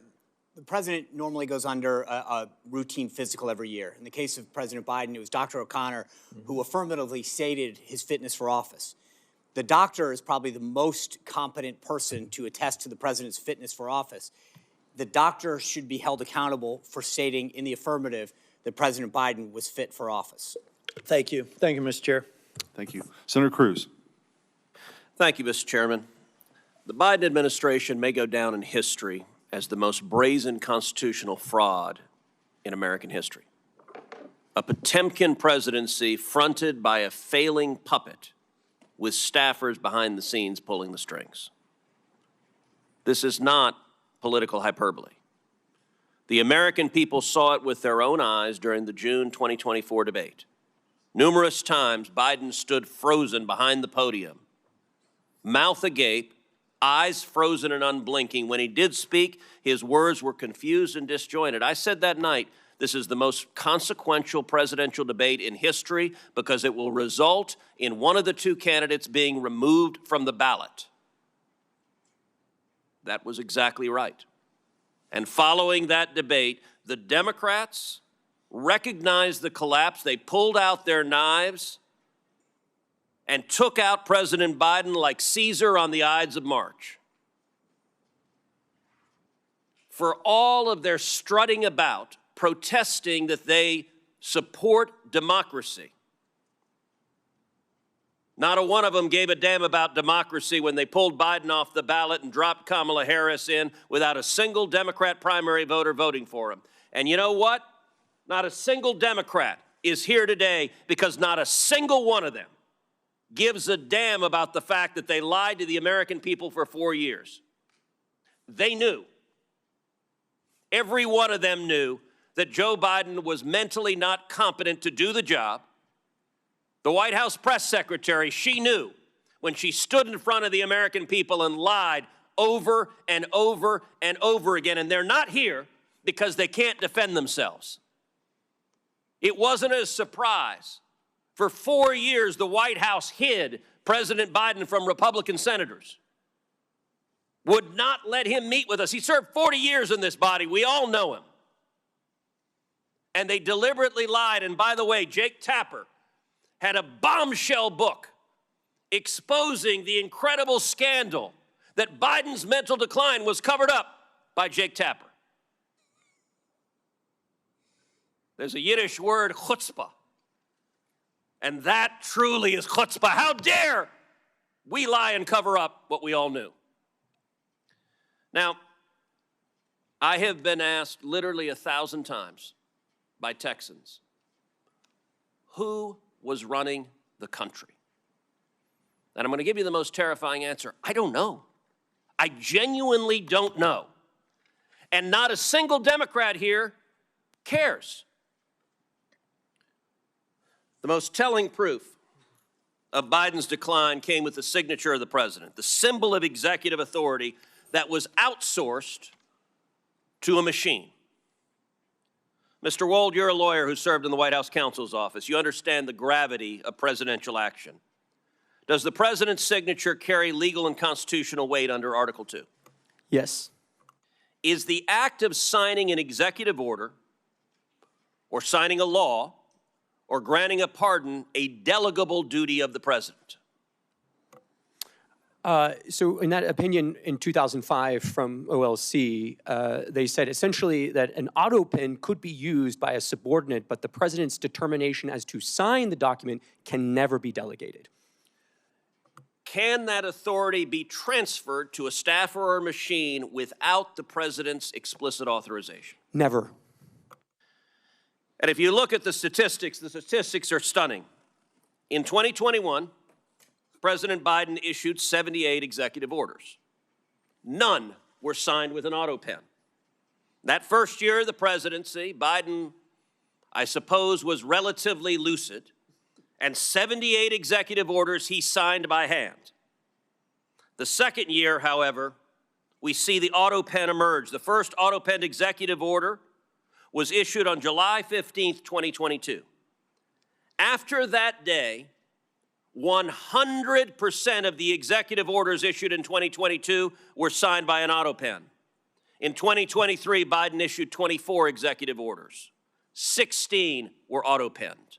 the president normally goes under a routine physical every year. In the case of President Biden, it was Dr. O'Connor who affirmatively stated his fitness for office. The doctor is probably the most competent person to attest to the president's fitness for office. The doctor should be held accountable for stating in the affirmative that President Biden was fit for office. Thank you. Thank you, Mr. Chair. Thank you. Senator Cruz. Thank you, Mr. Chairman. The Biden administration may go down in history as the most brazen constitutional fraud in American history. A Potemkin presidency fronted by a failing puppet with staffers behind the scenes pulling the strings. This is not political hyperbole. The American people saw it with their own eyes during the June 2024 debate. Numerous times, Biden stood frozen behind the podium, mouth agape, eyes frozen and unblinking. When he did speak, his words were confused and disjointed. I said that night, this is the most consequential presidential debate in history because it will result in one of the two candidates being removed from the ballot. That was exactly right. And following that debate, the Democrats recognized the collapse. They pulled out their knives and took out President Biden like Caesar on the Ides of March. For all of their strutting about, protesting that they support democracy, not a one of them gave a damn about democracy when they pulled Biden off the ballot and dropped Kamala Harris in without a single Democrat primary voter voting for him. And you know what? Not a single Democrat is here today because not a single one of them gives a damn about the fact that they lied to the American people for 4 years. They knew. Every one of them knew that Joe Biden was mentally not competent to do the job. The White House press secretary, she knew when she stood in front of the American people and lied over and over and over again. And they're not here because they can't defend themselves. It wasn't a surprise. For 4 years, the White House hid President Biden from Republican senators, would not let him meet with us. He served 40 years in this body. We all know him. And they deliberately lied. And by the way, Jake Tapper had a bombshell book exposing the incredible scandal that Biden's mental decline was covered up by Jake Tapper. There's a Yiddish word, chutzpah. And that truly is chutzpah. How dare we lie and cover up what we all knew? Now, I have been asked literally 1,000 times by Texans, who was running the country? And I'm going to give you the most terrifying answer. I don't know. I genuinely don't know. And not a single Democrat here cares. The most telling proof of Biden's decline came with the signature of the president, the symbol of executive authority that was outsourced to a machine. Mr. Wold, you're a lawyer who served in the White House counsel's office. You understand the gravity of presidential action. Does the president's signature carry legal and constitutional weight under Article 2? Yes. Is the act of signing an executive order or signing a law or granting a pardon a delegable duty of the president? So in that opinion in 2005 from OLC, they said essentially that an Autopen could be used by a subordinate, but the president's determination as to sign the document can never be delegated. Can that authority be transferred to a staffer or a machine without the president's explicit authorization? Never. And if you look at the statistics are stunning. In 2021, President Biden issued 78 executive orders. None were signed with an Autopen. That first year of the presidency, Biden, I suppose, was relatively lucid, and 78 executive orders he signed by hand. The second year, however, we see the Autopen emerge. The first Autopen executive order was issued on July 15th, 2022. After that day, 100% of the executive orders issued in 2022 were signed by an Autopen. In 2023, Biden issued 24 executive orders. 16 were Autopenned.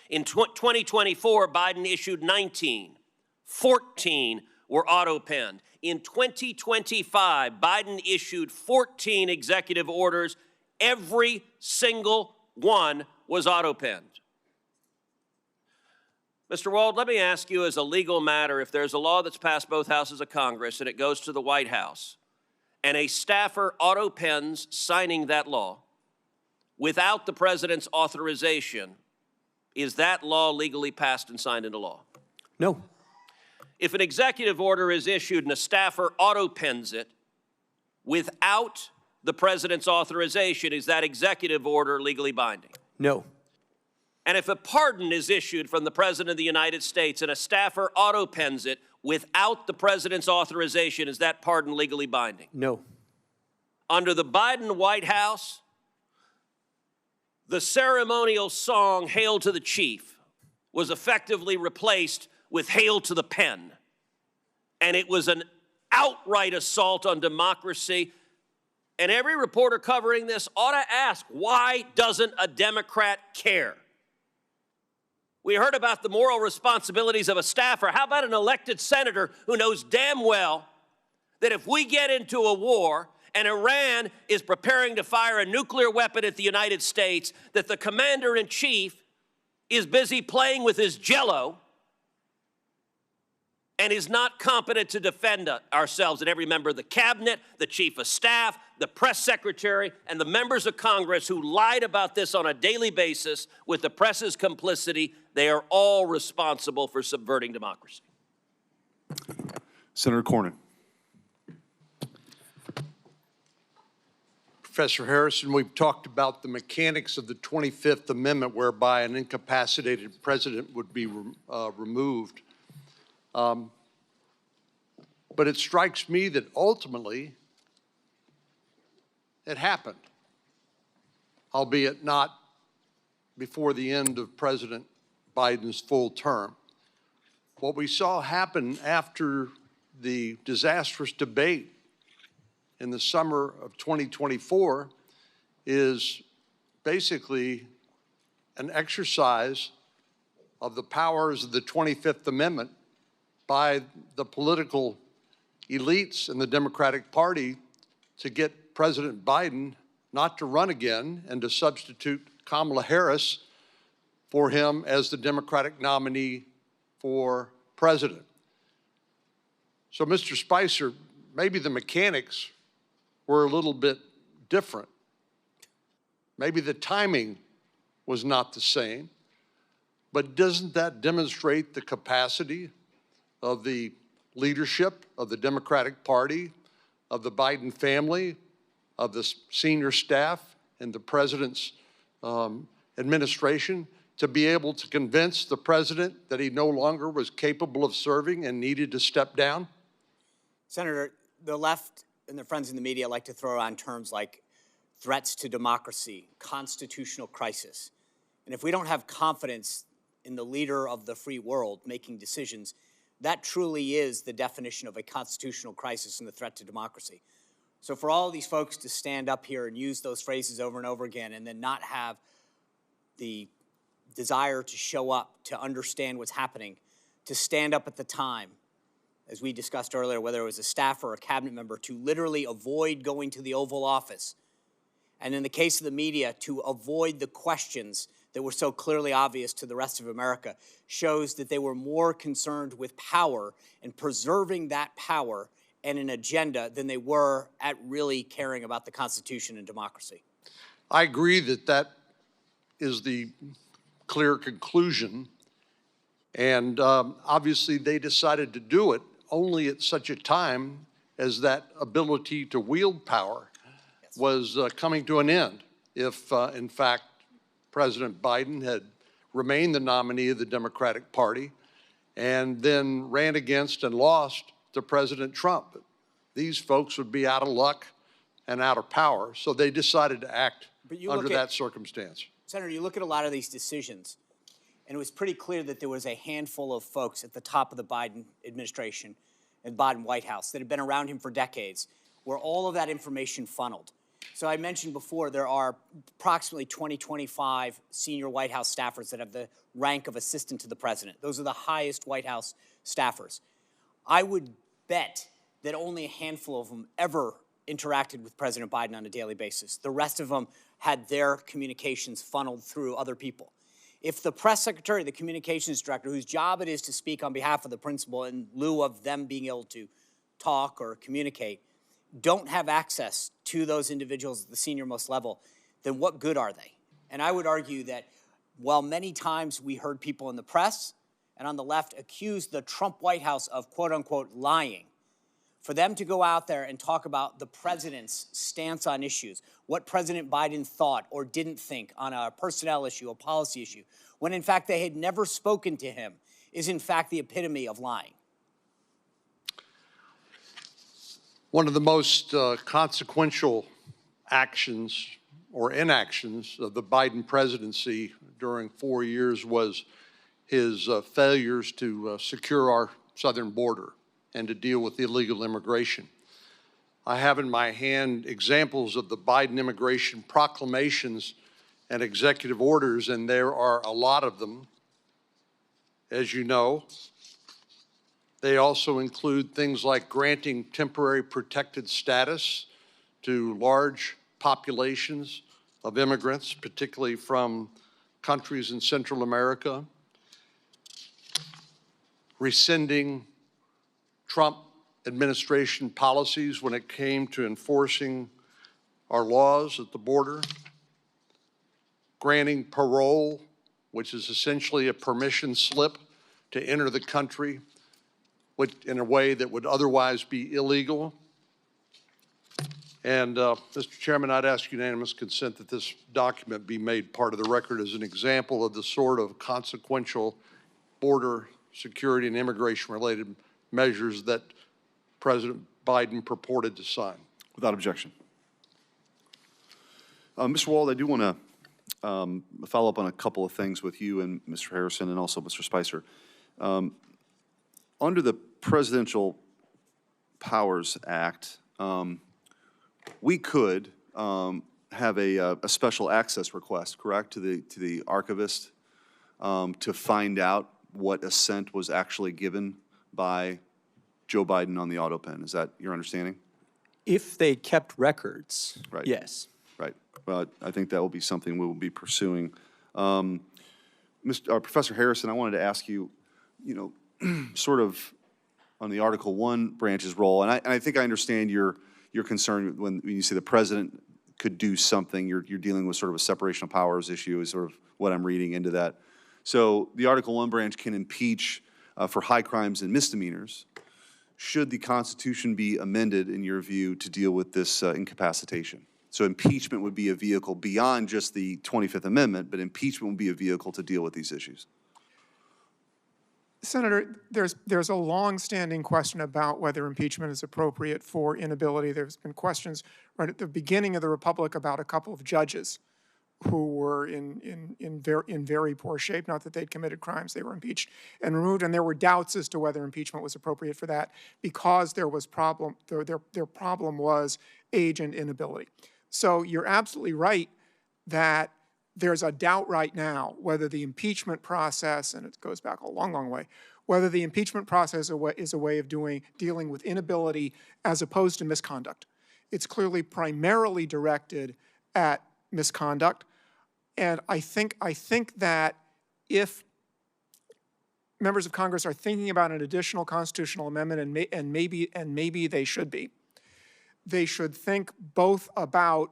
In 2024, Biden issued 19. 14 were Autopenned. In 2025, Biden issued 14 executive orders. Every single one was Autopenned. Mr. Wold, let me ask you as a legal matter, if there's a law that's passed both houses of Congress and it goes to the White House, and a staffer autopens signing that law without the president's authorization, is that law legally passed and signed into law? No. If an executive order is issued and a staffer autopens it without the president's authorization, is that executive order legally binding? No. And if a pardon is issued from the President of the United States and a staffer autopens it without the President's authorization, is that pardon legally binding? No. Under the Biden White House, the ceremonial song, Hail to the Chief, was effectively replaced with Hail to the Pen. And it was an outright assault on democracy. And every reporter covering this ought to ask, why doesn't a Democrat care? We heard about the moral responsibilities of a staffer. How about an elected senator who knows damn well that if we get into a war and Iran is preparing to fire a nuclear weapon at the United States, that the commander-in-chief is busy playing with his Jell-O and is not competent to defend ourselves? And every member of the cabinet, the chief of staff, the press secretary, and the members of Congress who lied about this on a daily basis with the press's complicity, they are all responsible for subverting democracy. Senator Cornyn. Professor Harrison, we've talked about the mechanics of the 25th Amendment whereby an incapacitated president would be removed. But it strikes me that ultimately it happened, albeit not before the end of President Biden's full term. What we saw happen after the disastrous debate in the summer of 2024 is basically an exercise of the powers of the 25th Amendment by the political elites in the Democratic Party to get President Biden not to run again and to substitute Kamala Harris for him as the Democratic nominee for president. So, Mr. Spicer, maybe the mechanics were a little bit different. Maybe the timing was not the same, but doesn't that demonstrate the capacity of the leadership of the Democratic Party, of the Biden family, of the senior staff and the president's administration to be able to convince the president that he no longer was capable of serving and needed to step down? Senator, the left and their friends in the media like to throw around terms like threats to democracy, constitutional crisis. And if we don't have confidence in the leader of the free world making decisions, that truly is the definition of a constitutional crisis and the threat to democracy. So for all of these folks to stand up here and use those phrases over and over again and then not have the desire to show up, to understand what's happening, to stand up at the time, as we discussed earlier, whether it was a staffer or a cabinet member, to literally avoid going to the Oval Office. And in the case of the media, to avoid the questions that were so clearly obvious to the rest of America, shows that they were more concerned with power and preserving that power and an agenda than they were at really caring about the Constitution and democracy. I agree that that is the clear conclusion. And obviously they decided to do it only at such a time as that ability to wield power was coming to an end. If, in fact, President Biden had remained the nominee of the Democratic Party and then ran against and lost to President Trump, these folks would be out of luck and out of power. So they decided to act under that circumstance. Senator, you look at a lot of these decisions, and it was pretty clear that there was a handful of folks at the top of the Biden administration and Biden White House that had been around him for decades, where all of that information funneled. So I mentioned before, there are approximately 25 senior White House staffers that have the rank of assistant to the president. Those are the highest White House staffers. I would bet that only a handful of them ever interacted with President Biden on a daily basis. The rest of them had their communications funneled through other people. If the press secretary, the communications director, whose job it is to speak on behalf of the principal in lieu of them being able to talk or communicate, don't have access to those individuals at the senior most level, then what good are they? And I would argue that while many times we heard people in the press and on the left accuse the Trump White House of quote unquote lying, for them to go out there and talk about the president's stance on issues, what President Biden thought or didn't think on a personnel issue, a policy issue, when in fact they had never spoken to him, is in fact the epitome of lying. One of the most consequential actions or inactions of the Biden presidency during 4 years was his failures to secure our southern border and to deal with illegal immigration. I have in my hand examples of the Biden immigration proclamations and executive orders, and there are a lot of them, as you know. They also include things like granting temporary protected status to large populations of immigrants, particularly from countries in Central America, rescinding Trump administration policies when it came to enforcing our laws at the border, granting parole, which is essentially a permission slip to enter the country in a way that would otherwise be illegal. And Mr. Chairman, I'd ask unanimous consent that this document be made part of the record as an example of the sort of consequential border security and immigration-related measures that President Biden purported to sign. Without objection. Mr. Wald, I do want to follow up on a couple of things with you and Mr. Harrison and also Mr. Spicer. Under the Presidential Powers Act, we could have a special access request, correct, to the archivist to find out what assent was actually given by Joe Biden on the Autopen. Is that your understanding? If they kept records, right. Yes. Right. Well, I think that will be something we will be pursuing. Professor Harrison, I wanted to ask you, sort of on the Article 1 branch's role, and I think I understand your concern when you say the president could do something. You're dealing with sort of a separation of powers issue is sort of what I'm reading into that. So the Article 1 branch can impeach for high crimes and misdemeanors. Should the Constitution be amended, in your view, to deal with this incapacitation? So impeachment would be a vehicle beyond just the 25th Amendment, but impeachment would be a vehicle to deal with these issues. Senator, there's a long-standing question about whether impeachment is appropriate for inability. There's been questions right at the beginning of the Republic about a couple of judges who were in very poor shape. Not that they'd committed crimes, they were impeached and removed, and there were doubts as to whether impeachment was appropriate for that because there was their problem was age and inability. So you're absolutely right that there's a doubt right now whether the impeachment process, and it goes back a long, long way, whether the impeachment process is a way of dealing with inability as opposed to misconduct. It's clearly primarily directed at misconduct, and I think that if members of Congress are thinking about an additional constitutional amendment, and maybe they should be, they should think both about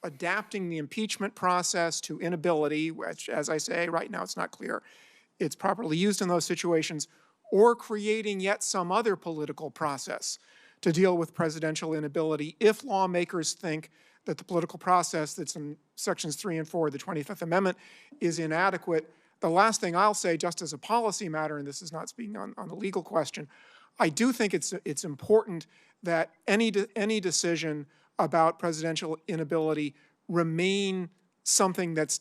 adapting the impeachment process to inability, which, as I say, right now it's not clear it's properly used in those situations, or creating yet some other political process to deal with presidential inability if lawmakers think that the political process that's in Sections 3 and 4 of the 25th Amendment is inadequate. The last thing I'll say, just as a policy matter, and this is not speaking on the legal question, I do think it's important that any decision about presidential inability remain something that's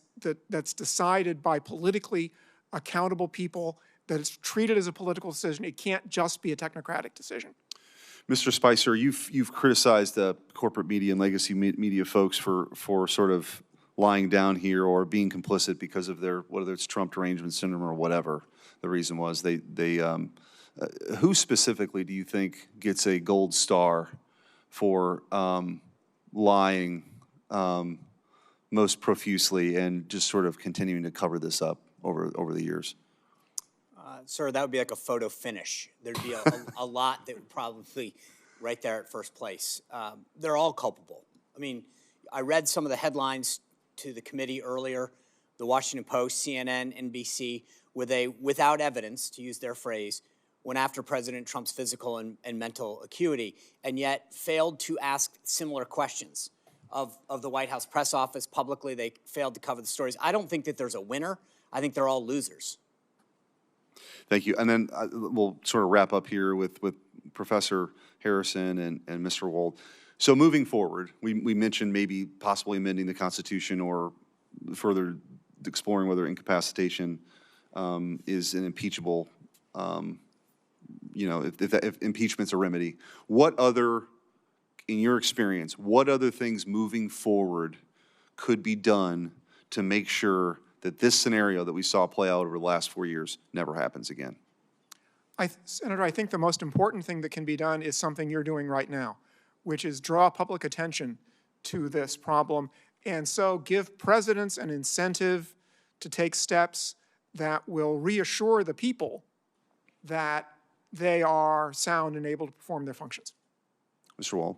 decided by politically accountable people, that it's treated as a political decision. It can't just be a technocratic decision. Mr. Spicer, you've criticized the corporate media and legacy media folks for sort of lying down here or being complicit because of their, whether it's Trump derangement syndrome or whatever the reason was. Who specifically do you think gets a gold star for lying most profusely and just sort of continuing to cover this up over the years? Sir, that would be like a photo finish. There'd be a lot that would probably right there at first place. They're all culpable. I mean, I read some of the headlines to the committee earlier, the Washington Post, CNN, NBC, where they, without evidence, to use their phrase, went after President Trump's physical and mental acuity, and yet failed to ask similar questions of the White House press office publicly. They failed to cover the stories. I don't think that there's a winner. I think they're all losers. Thank you. And then we'll sort of wrap up here with Professor Harrison and Mr. Wold. So moving forward, we mentioned maybe possibly amending the Constitution or further exploring whether incapacitation is an impeachable, if impeachment's a remedy. What other, in your experience, what other things moving forward could be done to make sure that this scenario that we saw play out over the last 4 years never happens again? Senator, I think the most important thing that can be done is something you're doing right now, which is draw public attention to this problem, and so give presidents an incentive to take steps that will reassure the people that they are sound and able to perform their functions. Mr. Wald.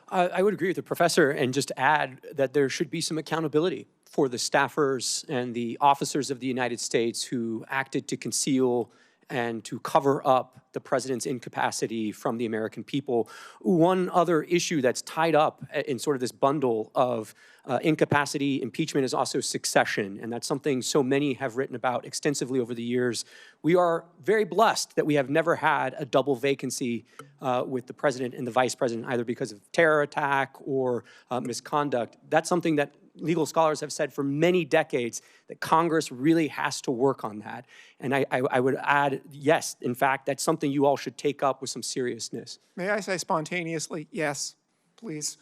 I would agree with the professor and just add that there should be some accountability for the staffers and the officers of the United States who acted to conceal and to cover up the president's incapacity from the American people. One other issue that's tied up in sort of this bundle of incapacity, impeachment, is also succession, and that's something so many have written about extensively over the years. We are very blessed that we have never had a double vacancy with the president and the vice president, either because of terror attack or misconduct. That's something that legal scholars have said for many decades, that Congress really has to work on that. And I would add, yes, in fact, that's something you all should take up with some seriousness. May I say spontaneously, yes, please.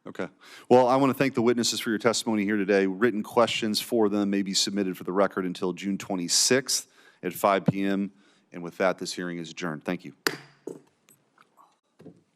Okay. Well, I want to thank the witnesses for your testimony here today. Written questions for them may be submitted for the record until June 26th at 5 p.m. And with that, this hearing is adjourned. Thank you.